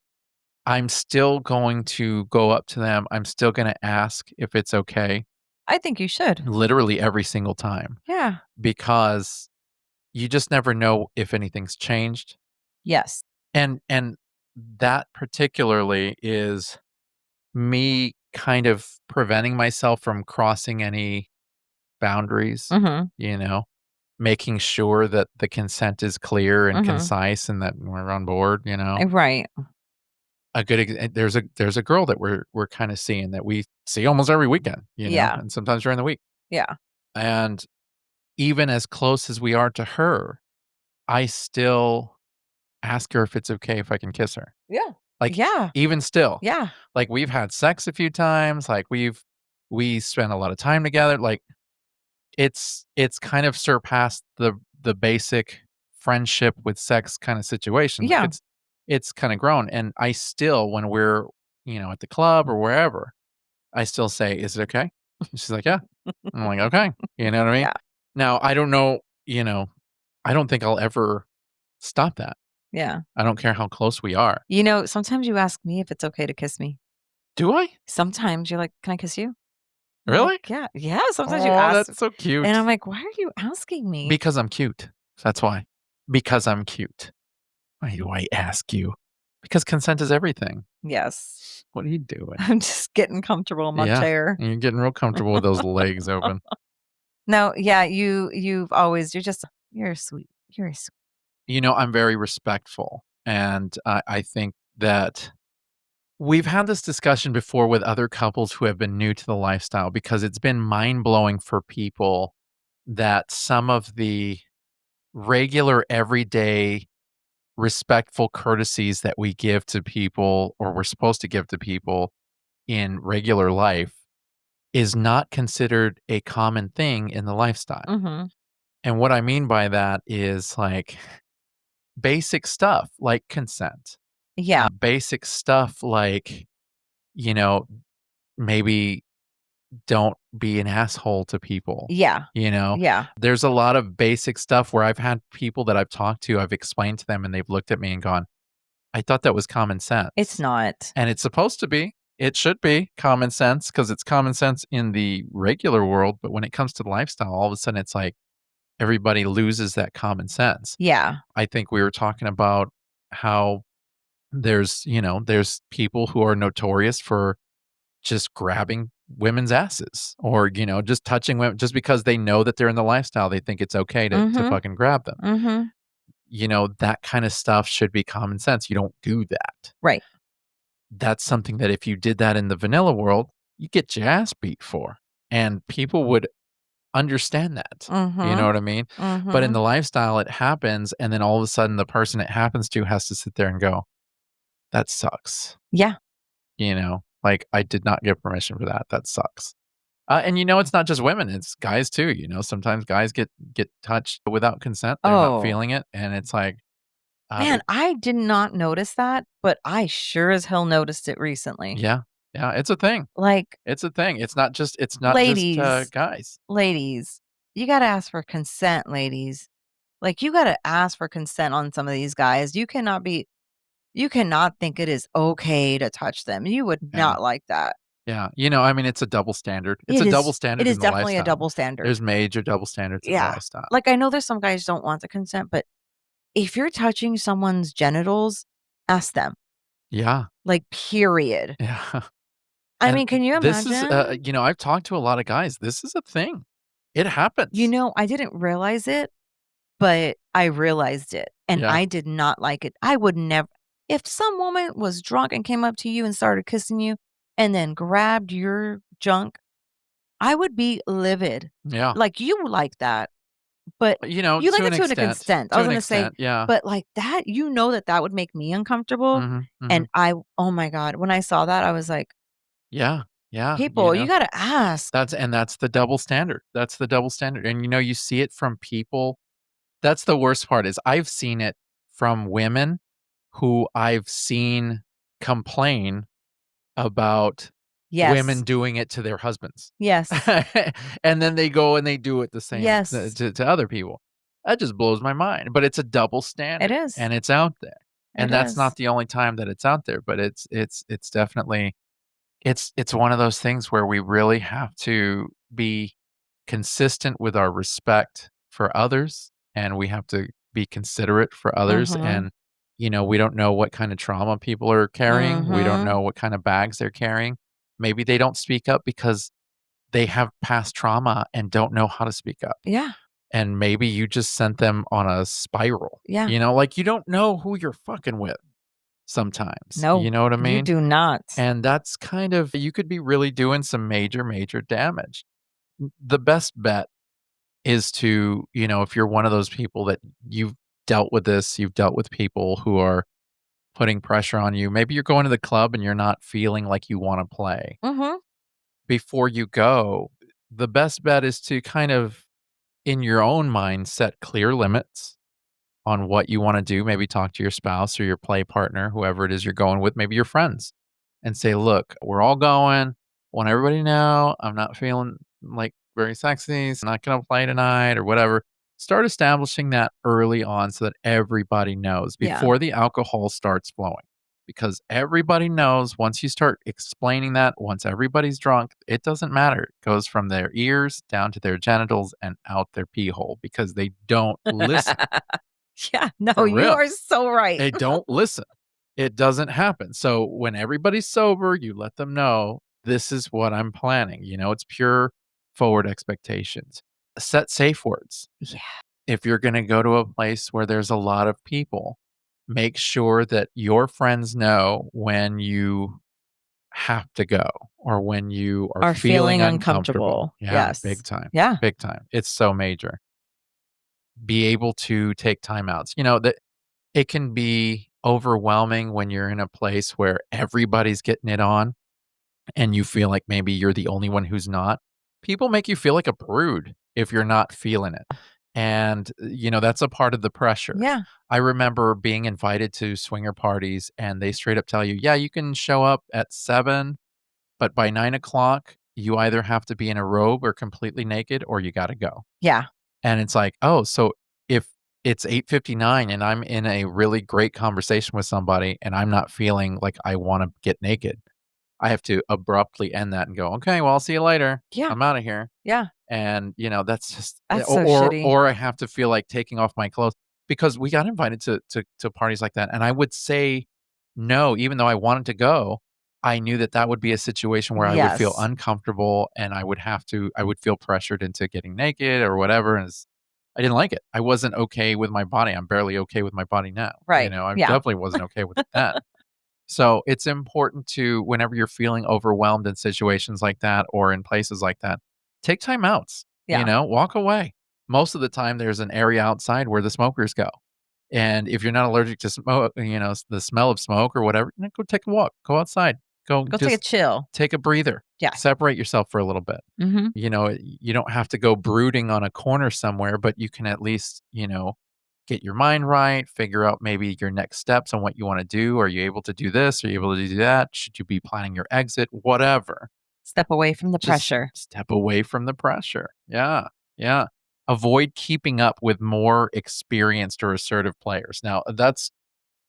B: I'm still going to go up to them. I'm still gonna ask if it's okay,
A: I think you should.
B: literally every single time,
A: Yeah.
B: because you just never know if anything's changed.
A: Yes.
B: And that particularly is me kind of preventing myself from crossing any boundaries,
A: Mhm.
B: you know, making sure that the consent is clear and
A: Mhm.
B: concise and that we're on board.
A: Right.
B: There's a girl that we're kind of seeing that we see almost every weekend,
A: Yeah.
B: and sometimes during the week.
A: Yeah.
B: And even as close as we are to her, I still ask her if it's okay if I can kiss her.
A: Yeah.
B: Like,
A: Yeah.
B: even still,
A: Yeah.
B: like, we've had sex a few times, like, we spent a lot of time together, like, it's kind of surpassed the basic friendship with sex kinda situation, like,
A: Yeah.
B: it's kinda grown, and I still, when we're, at the club or wherever, I still say, "Is it okay?" And she's like, "Yeah." I'm like, "Okay." You know what I mean?
A: Yeah.
B: Now, I don't know, I don't think I'll ever stop that.
A: Yeah.
B: I don't care how close we are.
A: Sometimes you ask me if it's okay to kiss me.
B: Do I?
A: Sometimes you're like, "Can I kiss you?" I'm like,
B: Really?
A: "Yeah." Yeah, sometimes you
B: Oh,
A: ask,
B: that's so
A: and I'm
B: cute.
A: like, "Why are you asking me?"
B: Because I'm cute. That's why. Because I'm cute. Why do I ask you? Because consent is everything.
A: Yes.
B: What are you doing?
A: I'm just getting comfortable in my
B: Yeah,
A: chair.
B: you're getting real comfortable with those legs open.
A: No, yeah, you're sweet. You're sweet.
B: I'm very respectful, and I think that we've had this discussion before with other couples who have been new to the lifestyle because it's been mind-blowing for people that some of the regular, everyday, respectful courtesies that we give to people or we're supposed to give to people in regular life is not considered a common thing in the lifestyle.
A: Mhm.
B: And what I mean by that is like basic stuff like consent,
A: Yeah.
B: basic stuff like, you know, maybe don't be an asshole to people.
A: Yeah.
B: You know,
A: Yeah.
B: there's a lot of basic stuff where I've had people that I've talked to, I've explained to them and they've looked at me and gone, I thought that was common
A: It's
B: sense.
A: not.
B: And it's supposed to be. It should be common sense because it's common sense in the regular world. But when it comes to the lifestyle, all of a sudden it's like everybody loses that common sense.
A: Yeah.
B: I think we were talking about how there's people who are notorious for just grabbing women's asses or, just touching women just because they know that they're in the lifestyle. They think it's okay to
A: Mhm.
B: fucking grab them.
A: Mhm.
B: That kind of stuff should be common sense. You don't do that.
A: Right.
B: that's something that if you did that in the vanilla world, you get your ass beat for, and people would understand that. You know
A: Mhm.
B: what I mean? But in
A: Mhm.
B: the lifestyle, it happens, and then all of a sudden, the person it happens to has to sit there and go, "That sucks."
A: Yeah.
B: You know? Like, "I did not give permission for that. That sucks." And it's not just women, it's guys too, sometimes guys get touched without consent, they're not
A: Oh,
B: feeling it, and it's like,
A: man,
B: it
A: I did not notice that, but I sure as hell noticed it recently.
B: yeah, yeah, it's a thing.
A: Like,
B: It's a thing. It's not just
A: ladies,
B: guys.
A: ladies, you gotta ask for consent, ladies. Like, you gotta ask for consent on some of these guys. You cannot think it is okay to touch them. You would
B: Yeah,
A: not like that.
B: yeah, I mean, it's a double standard. It's a
A: It
B: double
A: is it
B: standard
A: is
B: in the
A: definitely a
B: lifestyle.
A: double standard.
B: There's major double standards in the
A: Yeah.
B: lifestyle.
A: Like, I know there's some guys don't want the consent, but if you're touching someone's genitals, ask them.
B: Yeah,
A: Like, period.
B: yeah,
A: I
B: and
A: mean, can you
B: this is,
A: imagine?
B: I've talked to a lot of guys. This is a thing. It
A: You
B: happens.
A: know, I didn't realize it, but I realized it, and
B: Yeah,
A: I did not like it. I would never if some woman was drunk and came up to you and started kissing you and then grabbed your junk, I would be livid.
B: yeah.
A: Like, you like that, but you like
B: To
A: it
B: an
A: to an
B: extent.
A: extent. I
B: To
A: was
B: an
A: gonna say,
B: extent, yeah.
A: but like that, that that would make me uncomfortable,
B: Mhm,
A: and
B: mhm.
A: oh my god, when I saw that, I was like,
B: Yeah, yeah,
A: "People, you gotta ask."
B: that's the double standard. That's the double standard, and, you see it from people. That's the worst part is I've seen it from women who I've seen complain about women
A: Yes.
B: doing it to their husbands.
A: Yes.
B: And then they go and they do it the same
A: Yes.
B: to other people. That just blows my mind, but it's a double
A: It
B: standard,
A: is.
B: and it's out there,
A: It
B: and that's
A: is.
B: not the only time that it's out there, but it's definitely it's one of those things where we really have to be consistent with our respect for others, and we have to be considerate for others,
A: Mhm.
B: and, we don't know what kind of trauma people are carrying. We don't
A: Mhm.
B: know what kind of bags they're carrying. Maybe they don't speak up because they have past trauma and don't know how to speak up,
A: Yeah.
B: and maybe you just sent them on a spiral,
A: Yeah.
B: like, you don't know who you're fucking with sometimes, you
A: No,
B: know what I
A: you
B: mean?
A: do not.
B: And that's kind of you could be really doing some major, major damage. The best bet is to, if you're one of those people that you've dealt with this, you've dealt with people who are putting pressure on you. Maybe you're going to the club and you're not feeling like you want to play.
A: Mhm.
B: Before you go, the best bet is to kind of, in your own mind, set clear limits on what you wanna do, maybe talk to your spouse or your play partner, whoever it is you're going with, maybe your friends, and say, "Look, we're all going. Want everybody to know I'm not feeling, like, very sexy, so I'm not gonna play tonight," or whatever. Start establishing that early on so that everybody knows
A: Yeah.
B: before the alcohol starts flowing, because everybody knows once you start explaining that, once everybody's drunk, it doesn't matter. It goes from their ears down to their genitals and out their pee hole because they don't listen.
A: Yeah, no,
B: For
A: you
B: real.
A: are so right.
B: They don't listen. It doesn't happen. So when everybody's sober, you let them know, "This is what I'm planning." It's pure forward expectations. Set safe words.
A: Yeah.
B: If you're gonna go to a place where there's a lot of people, make sure that your friends know when you have to go or when you are
A: Are
B: feeling
A: feeling
B: uncomfortable.
A: uncomfortable.
B: Yeah, big
A: Yes.
B: time,
A: Yeah.
B: big time. It's so major. Be able to take timeouts. That it can be overwhelming when you're in a place where everybody's getting it on and you feel like maybe you're the only one who's not. People make you feel like a prude if you're not feeling it. And, that's a part of the pressure.
A: Yeah.
B: I remember being invited to swinger parties and they straight up tell you, yeah, you can show up at 7, but by 9 o'clock, you either have to be in a robe or completely naked or you got to go.
A: Yeah.
B: And it's like, "Oh, so if it's 8:59 and I'm in a really great conversation with somebody and I'm not feeling like I wanna get naked, I have to abruptly end that and go, 'Okay, well, I'll see you later.
A: Yeah.
B: I'm outta here.'"
A: Yeah.
B: And, that's just
A: That's so shitty.
B: or I have to feel like taking off my clothes because we got invited to parties like that, and I would say no, even though I wanted to go. I knew that that would be a situation where I would feel
A: Yes.
B: uncomfortable and I would feel pressured into getting naked or whatever, and I didn't like it. I wasn't okay with my body. I'm barely okay with my body now,
A: Right.
B: I
A: Yeah.
B: definitely wasn't okay with it then. So it's important to, whenever you're feeling overwhelmed in situations like that or in places like that, take time outs,
A: Yeah.
B: walk away. Most of the time, there's an area outside where the smokers go. And if you're not allergic to smoke, the smell of smoke or whatever, go take a walk, go outside, go
A: Go take a
B: just
A: chill.
B: take a breather,
A: Yeah.
B: separate yourself for a little bit.
A: Mhm.
B: You don't have to go brooding on a corner somewhere, but you can at least, get your mind right, figure out maybe your next steps on what you want to do. Are you able to do this? Are you able to do that? Should you be planning your exit? Whatever.
A: Step away from the
B: Just
A: pressure.
B: step away from the pressure. Yeah. Yeah. Avoid keeping up with more experienced or assertive players. Now, that's,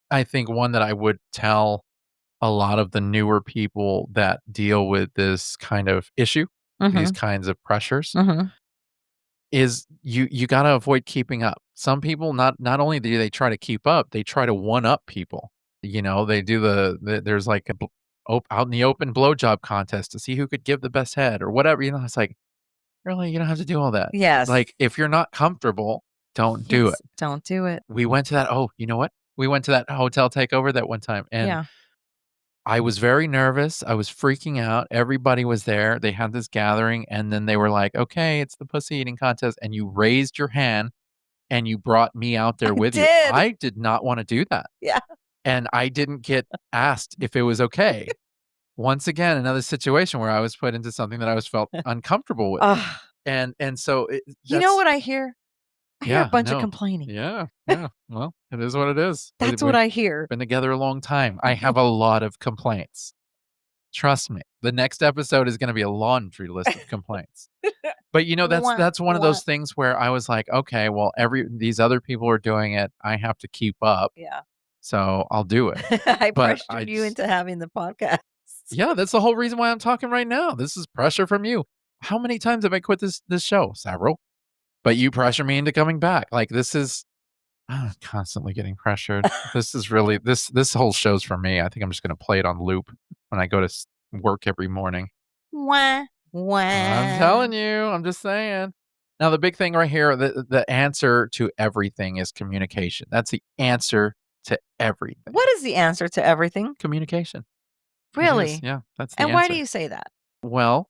B: I think, one that I would tell a lot of the newer people that deal with this kind of issue, these
A: Mhm.
B: kinds of pressures,
A: Mhm.
B: is you got to avoid keeping up. Some people, not only do they try to keep up, they try to one up people. They do there's like out in the open blowjob contest to see who could give the best head or whatever. It's like, really, you don't have to do all that.
A: Yes.
B: Like, if you're not comfortable, don't do it.
A: Yes. Don't do it.
B: We went to that. Oh, you know what? We went to that hotel takeover that one time, and
A: Yeah.
B: I was very nervous. I was freaking out. Everybody was there. They had this gathering, and then they were like, "Okay, it's the pussy eating contest," and you raised your hand and you brought me out there
A: I
B: with you.
A: did.
B: I did not wanna do that,
A: Yeah.
B: and I didn't get asked if it was okay. Once again, another situation where I was put into something that I was felt uncomfortable with,
A: Ugh.
B: and so
A: You know
B: that's
A: what I hear? I hear a
B: yeah,
A: bunch of
B: no.
A: complaining.
B: Yeah, yeah. Well, it is what it is.
A: That's what
B: We've
A: I hear.
B: been together a long time. I have a lot of complaints. Trust me. The next episode is gonna be a laundry list of complaints. But, that's
A: Wah,
B: one of
A: wah.
B: those things where I was like, "Okay, well, every these other people are doing it. I have to keep up,
A: Yeah.
B: so I'll do it."
A: I
B: But I
A: pressured you
B: just
A: into having the podcast.
B: yeah, that's the whole reason why I'm talking right now. This is pressure from you. How many times have I quit this show? Several. But you pressure me into coming back. Like, this is constantly getting pressured. This is really this whole show's for me. I think I'm just gonna play it on loop when I go to work every morning.
A: Wah,
B: I'm
A: wah.
B: telling you, I'm just saying. Now, the big thing right here, the answer to everything is communication. That's the answer to everything.
A: What is the answer to everything?
B: Communication. It is.
A: Really?
B: Yeah, that's the
A: And why do
B: answer.
A: you say that?
B: Well,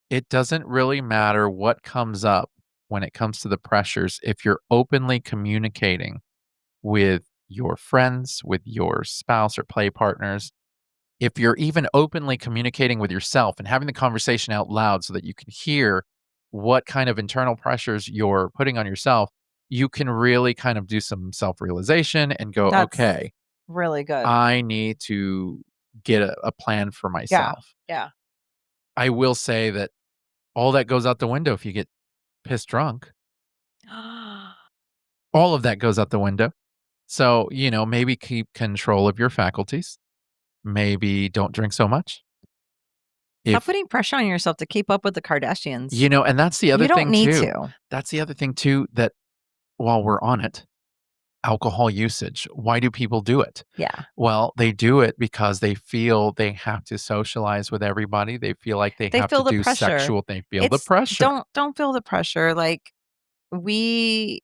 B: it doesn't really matter what comes up when it comes to the pressures if you're openly communicating with your friends, with your spouse or play partners. If you're even openly communicating with yourself and having the conversation out loud so that you can hear what kind of internal pressures you're putting on yourself, you can really kind of do some self realization and go,
A: That's
B: okay,
A: really good.
B: I need to get a plan for
A: Yeah.
B: myself.
A: Yeah.
B: I will say that all that goes out the window if you get pissed drunk. All of that goes out the window. So, maybe keep control of your faculties. Maybe don't drink so much.
A: Stop
B: If
A: putting pressure on yourself to keep up with the Kardashians.
B: And that's the other
A: You don't
B: thing
A: need
B: too.
A: to.
B: That's the other thing too, that while we're on it, alcohol usage. Why do people do it?
A: Yeah.
B: Well, they do it because they feel they have to socialize with everybody. They feel like they
A: They
B: have to
A: feel the
B: do
A: pressure.
B: sexual, they feel the
A: It's
B: pressure.
A: don't feel the pressure. Like we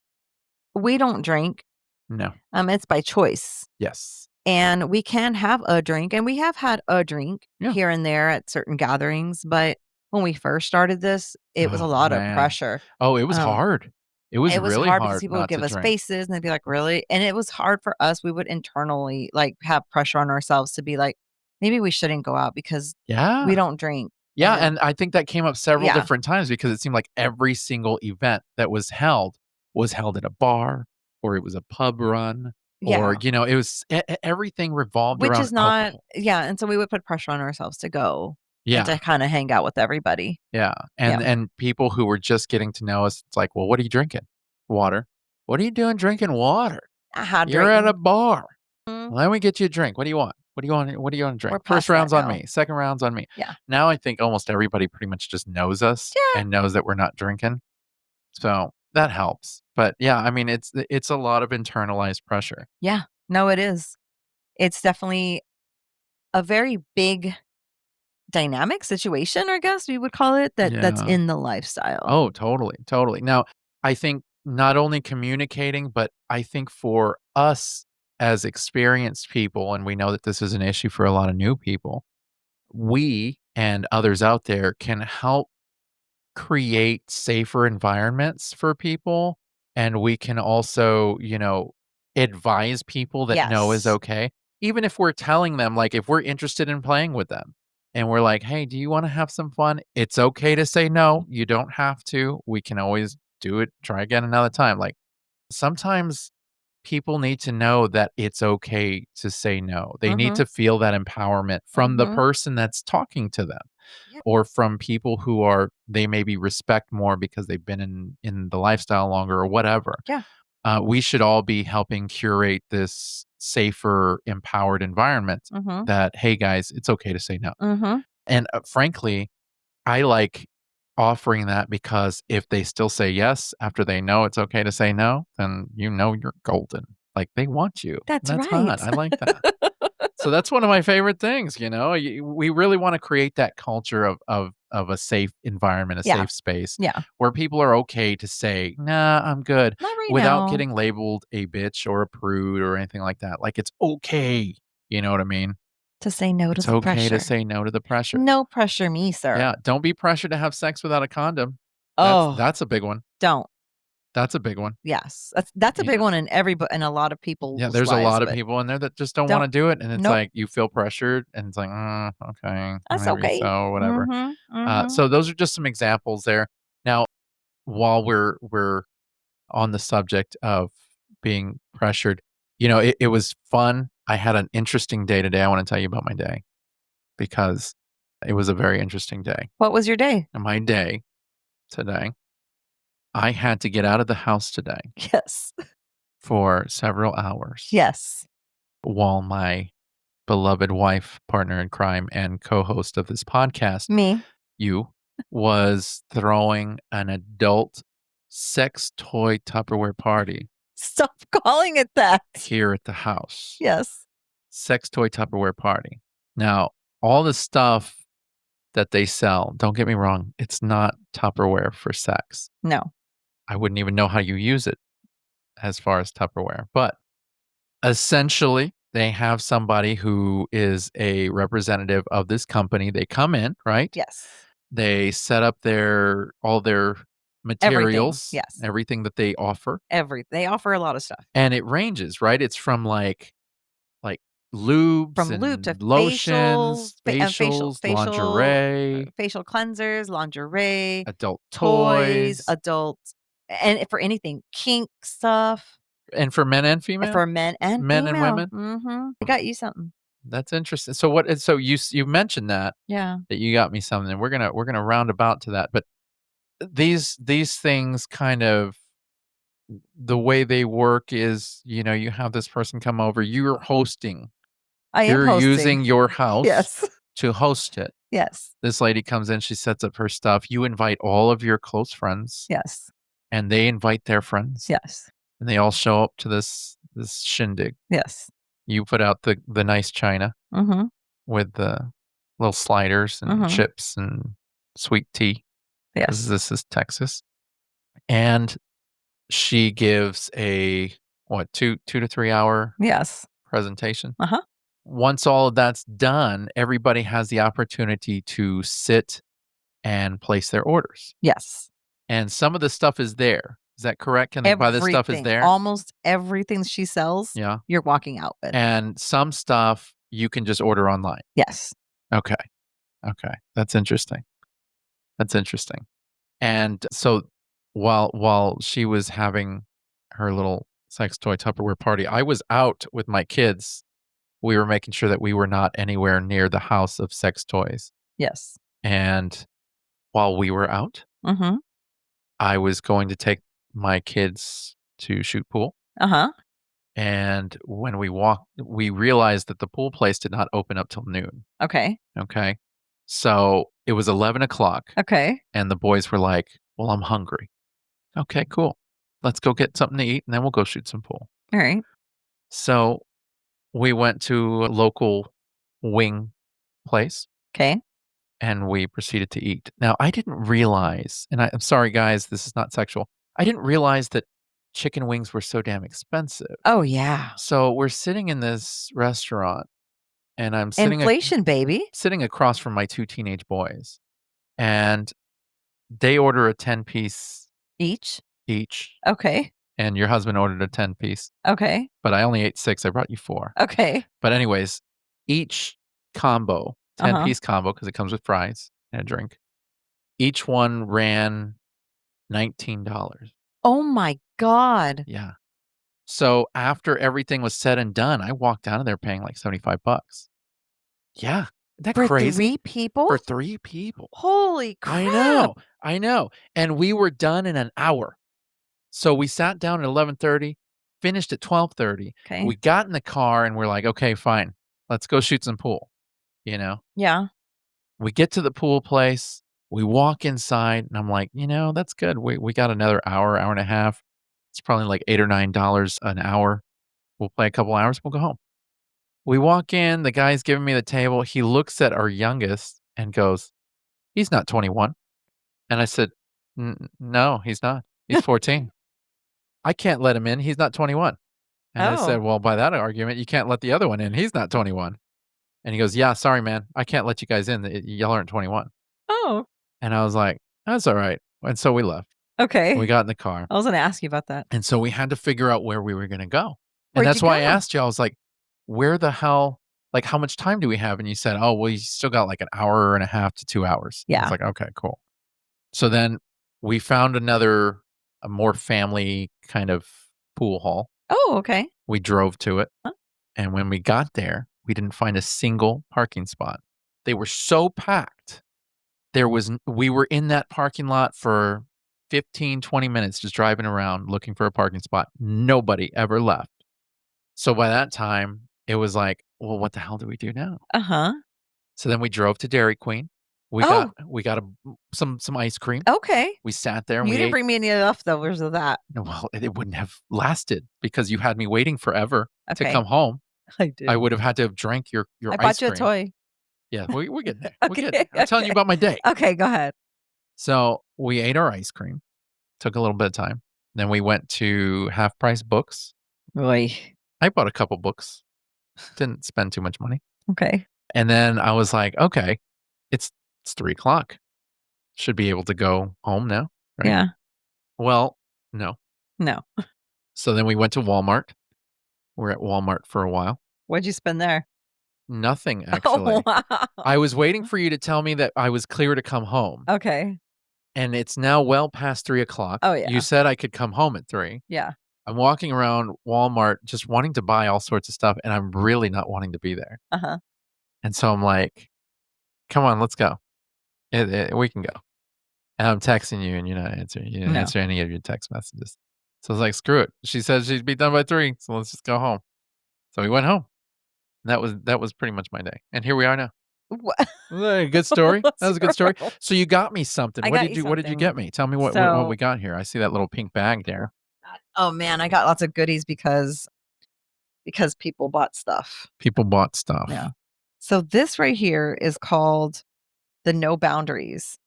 A: we don't drink.
B: No.
A: It's by choice.
B: Yes.
A: And we can have a drink, and we have had a drink
B: Yeah.
A: here and there at certain gatherings, but when we first started this, it was a
B: Oh,
A: lot of
B: man.
A: pressure.
B: Oh, it was
A: Um,
B: hard. It was
A: it was
B: really
A: hard because
B: hard
A: people would
B: not
A: give
B: to
A: us
B: drink.
A: faces, and they'd be like, "Really?" And it was hard for us. We would internally, like, have pressure on ourselves to be like, "Maybe we shouldn't go out because we
B: Yeah.
A: don't drink."
B: Yeah,
A: And
B: and I think that came up several
A: yeah,
B: different times because it seemed like every single event that was held at a bar, or it was a pub run, or,
A: yeah,
B: it was everything revolved
A: which
B: around
A: is not
B: alcohol.
A: yeah, and so we would put pressure on ourselves to go and
B: Yeah,
A: to kinda hang out with everybody.
B: yeah,
A: Yeah.
B: and people who were just getting to know us, it's like, "Well, what are you drinking?" "Water." "What are you doing drinking water? You're at a
A: Hydrating.
B: bar.
A: Mm,
B: Let me get you a drink. What do you want? What do you wanna
A: we're
B: drink? First
A: past that
B: round's on
A: now.
B: me, second round's on me."
A: Yeah.
B: Now I think almost everybody pretty much just knows us
A: Yeah.
B: and knows that we're not drinking. So, that helps. But, yeah, I mean, it's a lot of internalized pressure.
A: Yeah. No, it is. It's definitely a very big dynamic situation, I guess we would call it, that's
B: Yeah.
A: in the lifestyle.
B: Oh, totally, totally. Now, I think not only communicating, but I think for us as experienced people, and we know that this is an issue for a lot of new people, we and others out there can help create safer environments for people, and we can also, advise people that no is
A: Yes.
B: okay. Even if we're telling them, like, if we're interested in playing with them and we're like, "Hey, do you wanna have some fun?" It's okay to say no. You don't have to. We can always do it, try again another time. Like, sometimes people need to know that it's okay to say no. They need
A: Mhm.
B: to feel that empowerment from the
A: Mhm.
B: person that's talking to them
A: Yeah.
B: or from people who are they maybe respect more because they've been in the lifestyle longer or whatever.
A: Yeah.
B: We should all be helping curate this safer, empowered environment
A: Mhm.
B: that, hey guys, it's okay to say no.
A: Mhm.
B: And frankly, I like offering that because if they still say yes after they know it's okay to say no, then you're golden. Like they want you.
A: That's
B: That's
A: right.
B: hot. I like that. So that's one of my favorite things, we really wanna create that culture of a safe environment, a
A: Yeah.
B: safe space
A: Yeah.
B: where people are okay to say, "Nah, I'm good,"
A: Not right
B: without
A: now.
B: getting labeled a bitch or a prude or anything like that. Like, it's okay, you know what I mean?
A: To say no to
B: It's
A: the
B: okay to
A: pressure.
B: say no to the pressure.
A: No pressure me, sir.
B: Yeah, don't be pressured to have sex without a condom. That's
A: Oh,
B: that's a big one.
A: don't.
B: That's a big one.
A: Yes. That's a big
B: Yeah.
A: one in in a lot of
B: Yeah,
A: people's
B: there's a
A: lives,
B: lot of
A: but
B: people in there that just don't
A: don't.
B: wanna do it, and it's
A: Nope.
B: like, you feel pressured, and it's like, okay,
A: That's
B: maybe
A: okay.
B: so, whatever."
A: Mhm. Mhm.
B: So those are just some examples there. Now, while we're on the subject of being pressured, it was fun. I had an interesting day today. I wanna tell you about my day because it was a very interesting day.
A: What was your day?
B: And my day today, I had to get out of the house today
A: Yes.
B: for several hours
A: Yes.
B: while my beloved wife, partner in crime, and co-host of this podcast,
A: Me.
B: you, was throwing an adult sex toy Tupperware party
A: Stop calling it that.
B: here at the house.
A: Yes.
B: Sex toy Tupperware party. Now, all the stuff that they sell, don't get me wrong, it's not Tupperware for sex.
A: No.
B: I wouldn't even know how you use it as far as Tupperware, but essentially, they have somebody who is a representative of this company. They come in, right?
A: Yes.
B: They set up all their
A: Everything.
B: materials,
A: Yes.
B: everything that they offer,
A: They offer a lot of stuff.
B: and it ranges, right? It's from like lubes
A: From lube to
B: and lotions,
A: facial
B: facials, lingerie,
A: facial cleansers, lingerie,
B: adult
A: toys,
B: toys,
A: adult and for anything, kink stuff,
B: and for men and female,
A: for men and
B: men and
A: female.
B: women.
A: Mhm. I got you something.
B: That's interesting. So you mentioned
A: Yeah.
B: that you got me something, and we're gonna round about to that, but these things kind of the way they work is, you have this person come over, you're hosting.
A: I am
B: You're
A: hosting.
B: using your house
A: Yes.
B: to host it.
A: Yes.
B: This lady comes in, she sets up her stuff. You invite all of your close friends,
A: Yes.
B: and they invite their friends,
A: Yes.
B: and they all show up to this shindig.
A: Yes.
B: You put out the nice china
A: Mhm.
B: with the little sliders and
A: Mhm.
B: chips and sweet tea because
A: Yes.
B: this is Texas, and she gives a what, 2 to 3 hour
A: Yes.
B: presentation.
A: Uh-huh.
B: Once all of that's done, everybody has the opportunity to sit and place their orders.
A: Yes.
B: And some of the stuff is there. Is that correct? Can they buy this stuff is
A: Everything,
B: there?
A: almost everything she sells,
B: Yeah.
A: you're walking out with.
B: And some stuff you can just order online.
A: Yes.
B: Okay. Okay. That's interesting. That's interesting. And so while she was having her little sex toy Tupperware party, I was out with my kids. We were making sure that we were not anywhere near the house of sex toys.
A: Yes.
B: And while we were out,
A: Mhm.
B: I was going to take my kids to shoot pool.
A: Uh-huh.
B: And when we walked, we realized that the pool place did not open up till noon.
A: Okay.
B: Okay. So it was 11 o'clock,
A: Okay.
B: and the boys were like, "Well, I'm hungry." Okay, cool. Let's go get something to eat, and then we'll go shoot some pool.
A: Alright.
B: So we went to a local wing place
A: Okay.
B: and we proceeded to eat. Now, I didn't realize, and I'm sorry, guys, this is not sexual. I didn't realize that chicken wings were so damn expensive.
A: Oh, yeah.
B: So we're sitting in this restaurant, and I'm
A: Inflation, baby.
B: sitting across from my 2 teenage boys, and they order a 10-piece
A: Each?
B: each,
A: Okay.
B: and your husband ordered a 10-piece,
A: Okay.
B: but I only ate 6, I brought you 4.
A: Okay.
B: But anyways, each combo,
A: Uh-huh.
B: 10-piece combo, because it comes with fries and a drink, each one ran $19.
A: Oh my god.
B: Yeah. So after everything was said and done, I walked out of there paying like 75 bucks. Yeah. Isn't that
A: For
B: crazy?
A: 3 people?
B: For 3 people.
A: Holy
B: I
A: crap.
B: know. I know. And we were done in an hour. So we sat down at 11:30, finished at 12:30.
A: Okay.
B: We got in the car and we're like, "Okay, fine. Let's go shoot some pool." You know?
A: Yeah.
B: We get to the pool place, we walk inside, and I'm like, that's good. We got another hour, hour and a half. It's probably like 8 or $9 an hour. We'll play a couple hours, we'll go home. We walk in, the guy's giving me the table. He looks at our youngest and goes, "He's not 21." And I said, No, he's not. He's 14. I can't let him in. He's not 21." And I said,
A: Oh.
B: "Well, by that argument, you can't let the other one in. He's not 21." And he goes, "Yeah, sorry, man. I can't let you guys in. Y'all aren't 21."
A: Oh.
B: And I was like, "That's all right." And so we left. We
A: Okay.
B: got in the car.
A: I was gonna ask you about that.
B: And so we had to figure out where we were going to go. And
A: Where'd you
B: that's why I
A: go?
B: asked you, I was like, where the hell, like, how much time do we have? And you said, "Oh, well, you still got like an hour and a half to 2 hours." I was
A: Yeah.
B: like, "Okay, cool." So then we found a more family kind of pool hall.
A: Oh, okay.
B: We drove to it.
A: Huh?
B: And when we got there, we didn't find a single parking spot. They were so packed. We were in that parking lot for 15, 20 minutes just driving around looking for a parking spot. Nobody ever left. So by that time, it was like, well, what the hell do we do now?
A: Uh-huh.
B: So then we drove to Dairy Queen.
A: Oh,
B: We got some ice cream.
A: okay.
B: We sat there and
A: You
B: we
A: didn't
B: ate.
A: bring me any leftovers of that.
B: Well, it wouldn't have lasted because you had me waiting forever to
A: Okay.
B: come home.
A: I
B: I
A: did.
B: would have had to have drank your
A: I
B: ice
A: bought you a
B: cream.
A: toy.
B: Yeah, we're getting there. We're getting
A: Okay,
B: there. I'm telling you
A: okay.
B: about my day.
A: Okay, go ahead.
B: So we ate our ice cream. Took a little bit of time. Then we went to Half Price Books.
A: Oy.
B: I bought a couple books. Didn't spend too much money.
A: Okay.
B: And then I was like, okay, it's 3 o'clock. Should be able to go home now, right?
A: Yeah.
B: Well, no.
A: No.
B: So then we went to Walmart. We're at Walmart for a while.
A: What'd you spend there?
B: Nothing,
A: Oh,
B: actually.
A: wow.
B: I was waiting for you to tell me that I was clear to come home.
A: Okay.
B: And it's now well past 3 o'clock.
A: Oh,
B: You
A: yeah.
B: said I could come home at 3.
A: Yeah.
B: I'm walking around Walmart just wanting to buy all sorts of stuff, and I'm really not wanting to be there.
A: Uh-huh.
B: And so I'm like, "Come on, let's go. We can go." And I'm texting you, and you're not answering. You didn't
A: No.
B: answer any of your text messages. So I was like, "Screw it." She said she'd be done by 3, so let's just go home. So we went home. And that was pretty much my day. And here we are now.
A: What?
B: Wasn't that a good story? That was a good story.
A: Squirrel.
B: So you got me something.
A: I got you
B: What did you
A: something.
B: get me? Tell me what we
A: So
B: got here. I see that little pink bag there.
A: oh, man, I got lots of goodies because people bought stuff.
B: People bought stuff.
A: Yeah. So this right here is called the No Boundaries.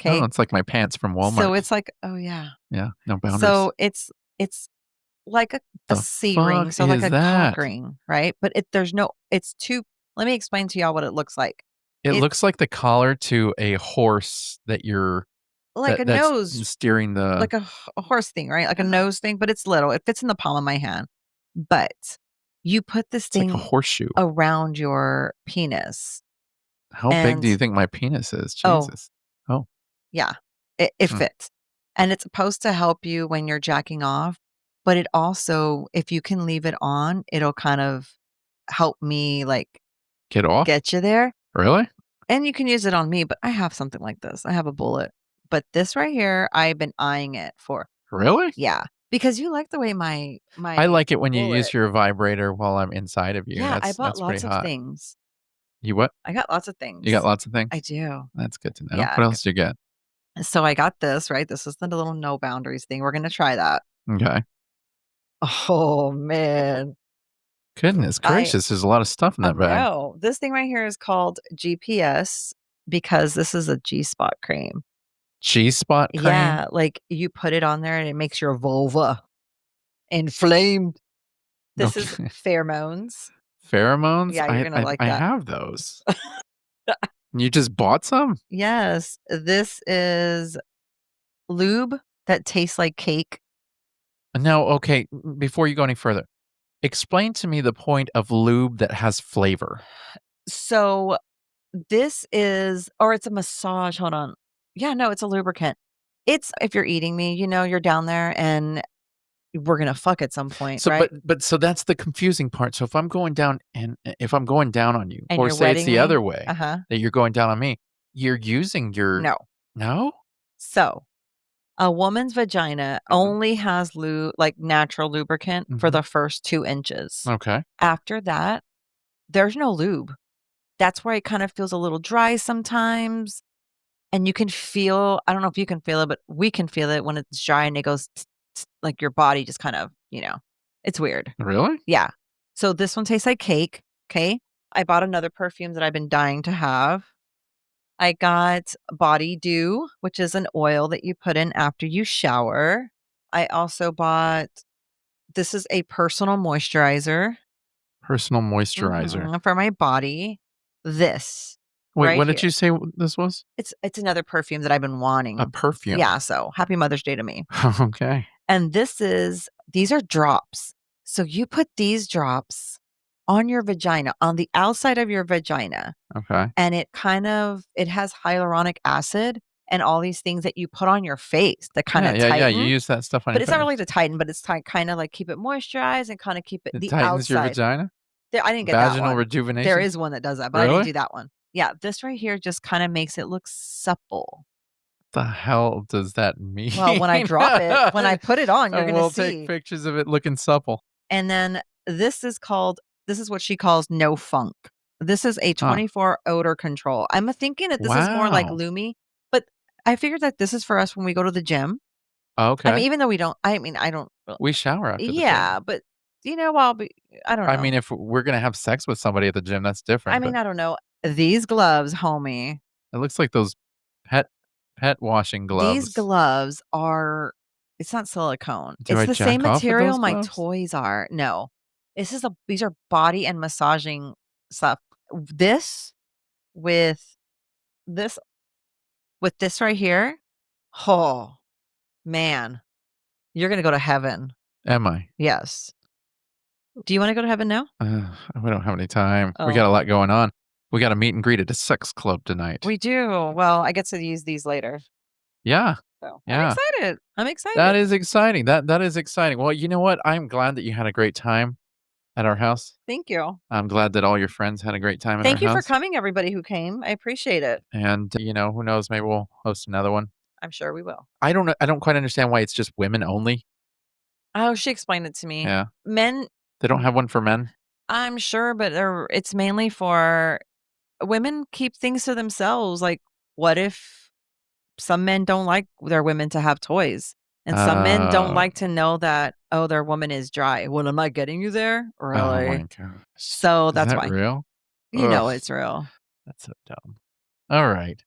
B: Oh,
A: Okay.
B: it's like my pants from Walmart.
A: So it's like, oh yeah.
B: Yeah, no boundaries.
A: So it's like a
B: The
A: C ring,
B: fuck
A: so like
B: is
A: a
B: that?
A: cock ring, right? But it's two. Let me explain to y'all what it looks like.
B: It
A: It's
B: looks like the collar to a horse
A: like a
B: that's
A: nose,
B: steering the.
A: like a horse thing, right? Like a nose thing, but it's little. It fits in the palm of my hand. But you put this
B: It's like a
A: thing
B: horseshoe.
A: around your penis.
B: How big do
A: And
B: you think my penis is?
A: oh,
B: Jesus. Oh.
A: yeah, it
B: Mm.
A: fits. And it's supposed to help you when you're jacking off, but it also, if you can leave it on, it'll kind of help me like
B: Get off?
A: get you there.
B: Really?
A: And you can use it on me, but I have something like this. I have a bullet. But this right here, I've been eyeing it for.
B: Really?
A: Yeah, because you like the way
B: I like it when you
A: bullet.
B: use your vibrator while I'm inside of you.
A: Yeah, I bought
B: That's pretty
A: lots of
B: hot.
A: things.
B: You what?
A: I got lots of
B: You got
A: things.
B: lots of things?
A: I do.
B: That's good to know.
A: Yeah.
B: What else did you get?
A: So I got this, right? This is the little no boundaries thing. We're gonna try that.
B: Okay.
A: Oh man.
B: Goodness
A: I
B: gracious, there's a lot of stuff in
A: I
B: that bag.
A: know. This thing right here is called GPS because this is a G-spot cream.
B: G-spot cream?
A: Yeah, like you put it on there and it makes your vulva Inflamed. This is
B: Okay.
A: pheromones.
B: Pheromones?
A: Yeah, you're gonna like
B: I
A: that.
B: have those. You just bought some?
A: Yes, this is lube that tastes like cake.
B: Now, okay, before you go any further, explain to me the point of lube that has flavor.
A: So this is or it's a massage, hold on. Yeah, no, it's a lubricant. It's if you're eating me, you're down there and we're gonna fuck at some point,
B: So,
A: right?
B: but so that's the confusing part. So if I'm going down and if I'm going down on you,
A: And
B: or
A: you're
B: say it's
A: wetting
B: the
A: me.
B: other way
A: Uh-huh.
B: that you're going down on me, you're using your
A: No.
B: no?
A: So, a woman's vagina
B: Mhm.
A: only has like natural lubricant for
B: Mhm.
A: the first 2 inches.
B: Okay.
A: After that, there's no lube. That's where it kind of feels a little dry sometimes, and you can feel I don't know if you can feel it, but we can feel it when it's dry and it goes tsk, tsk, like your body just kind of, it's weird.
B: Really?
A: Yeah. So this one tastes like cake, okay? I bought another perfume that I've been dying to have. I got Body Dew, which is an oil that you put in after you shower. I also bought this is a personal moisturizer,
B: Personal moisturizer.
A: for my body. This
B: Wait,
A: right
B: what did
A: here.
B: you say this was?
A: It's another perfume that I've been
B: A
A: wanting.
B: perfume.
A: Yeah, so happy Mother's Day to me.
B: Okay.
A: And these are drops. So you put these drops on your vagina, on the outside of your vagina,
B: Okay.
A: and it has hyaluronic acid and all these things that you put on your face that
B: Yeah,
A: kinda
B: yeah, yeah. You
A: tighten,
B: use that stuff on
A: but
B: your
A: it's not really
B: face.
A: to tighten, but it's kinda like keep it moisturized and kinda keep it
B: It
A: the
B: tightens your
A: outside.
B: vagina?
A: There I didn't get that
B: Vaginal
A: one. There
B: rejuvenation?
A: is one that does that, but I didn't
B: Really?
A: do that one. Yeah, this right here just kinda makes it look supple.
B: The hell does that mean?
A: Well, when I put it on, you're
B: And
A: gonna
B: we'll take
A: see.
B: pictures of it looking supple.
A: And then this is what she calls no funk. This is a
B: Huh.
A: 24 odor control. I'm thinking that this is more like
B: Wow.
A: Lumi, but I figured that this is for us when we go to the gym. I
B: Okay.
A: mean, even though we don't I mean, I don't
B: We shower after the gym.
A: yeah, but, I'll be I don't
B: I
A: know.
B: mean, if we're gonna have sex with somebody at the gym, that's
A: I
B: different,
A: mean,
B: but
A: I don't know. These gloves, homie,
B: it looks like those pet pet washing
A: these
B: gloves.
A: gloves are it's not silicone.
B: Do
A: It's
B: I
A: the same
B: jack off with
A: material
B: those
A: my
B: gloves?
A: toys are. No. These are body and massaging stuff. This with this with this right here, oh, man, you're gonna go to heaven.
B: Am I?
A: Yes. Do you wanna go to heaven now?
B: We don't have any time. We got
A: Oh,
B: a lot going on. We got a meet and greet at a sex club tonight.
A: we do. Well, I get to use these later.
B: Yeah.
A: So, I'm
B: Yeah.
A: excited. I'm
B: That
A: excited.
B: is exciting. That is exciting. Well, you know what? I'm glad that you had a great time at our house.
A: Thank you.
B: I'm glad that all your friends had a great time at our
A: Thank you for
B: house.
A: coming, everybody who came. I appreciate it.
B: And, who knows, maybe we'll host another one.
A: I'm sure we will.
B: I don't quite understand why it's just women only.
A: Oh, she explained it to me.
B: Yeah.
A: Men,
B: They don't have one for men?
A: I'm sure, but it's mainly for women keep things to themselves. Like, what if some men don't like their women to have toys? And some men don't
B: Uh,
A: like to know that, oh, their woman is dry. Well, am I getting you there?
B: oh my
A: Really?
B: gosh.
A: So
B: Is
A: that's
B: that
A: why.
B: real?
A: You
B: Ugh,
A: know it's real.
B: that's so dumb. All right.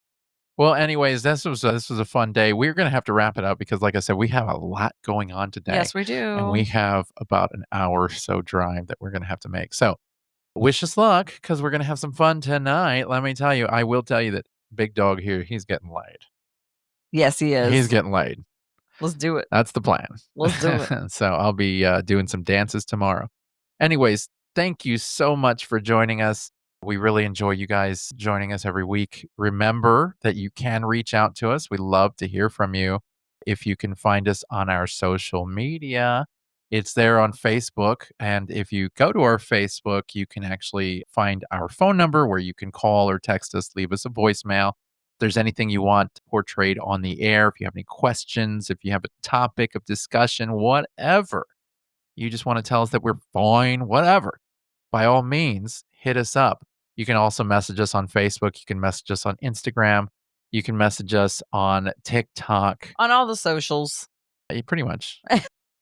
B: Well, anyways, this was a fun day. We're gonna have to wrap it up because, like I said, we have a lot going on today,
A: Yes, we
B: and
A: do.
B: we have about an hour or so drive that we're gonna have to make. So, wish us luck because we're gonna have some fun tonight. Let me tell you, I will tell you that Big Dog here, he's getting laid.
A: Yes, he
B: He's
A: is.
B: getting laid.
A: Let's do it.
B: That's the plan.
A: Let's do it.
B: So I'll be doing some dances tomorrow. Anyways, thank you so much for joining us. We really enjoy you guys joining us every week. Remember that you can reach out to us. We love to hear from you. If you can find us on our social media, it's there on Facebook. And if you go to our Facebook, you can actually find our phone number where you can call or text us, leave us a voicemail. If there's anything you want portrayed on the air, if you have any questions, if you have a topic of discussion, whatever, you just want to tell us that we're fine, whatever, by all means, hit us up. You can also message us on Facebook. You can message us on Instagram. You can message us on TikTok.
A: On all the socials.
B: Pretty much,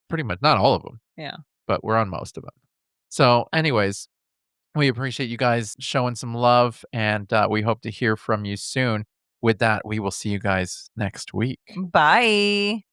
B: pretty much, not all of them,
A: Yeah.
B: but we're on most of them. So, anyways, we appreciate you guys showing some love and we hope to hear from you soon. With that, we will see you guys next week.
A: Bye.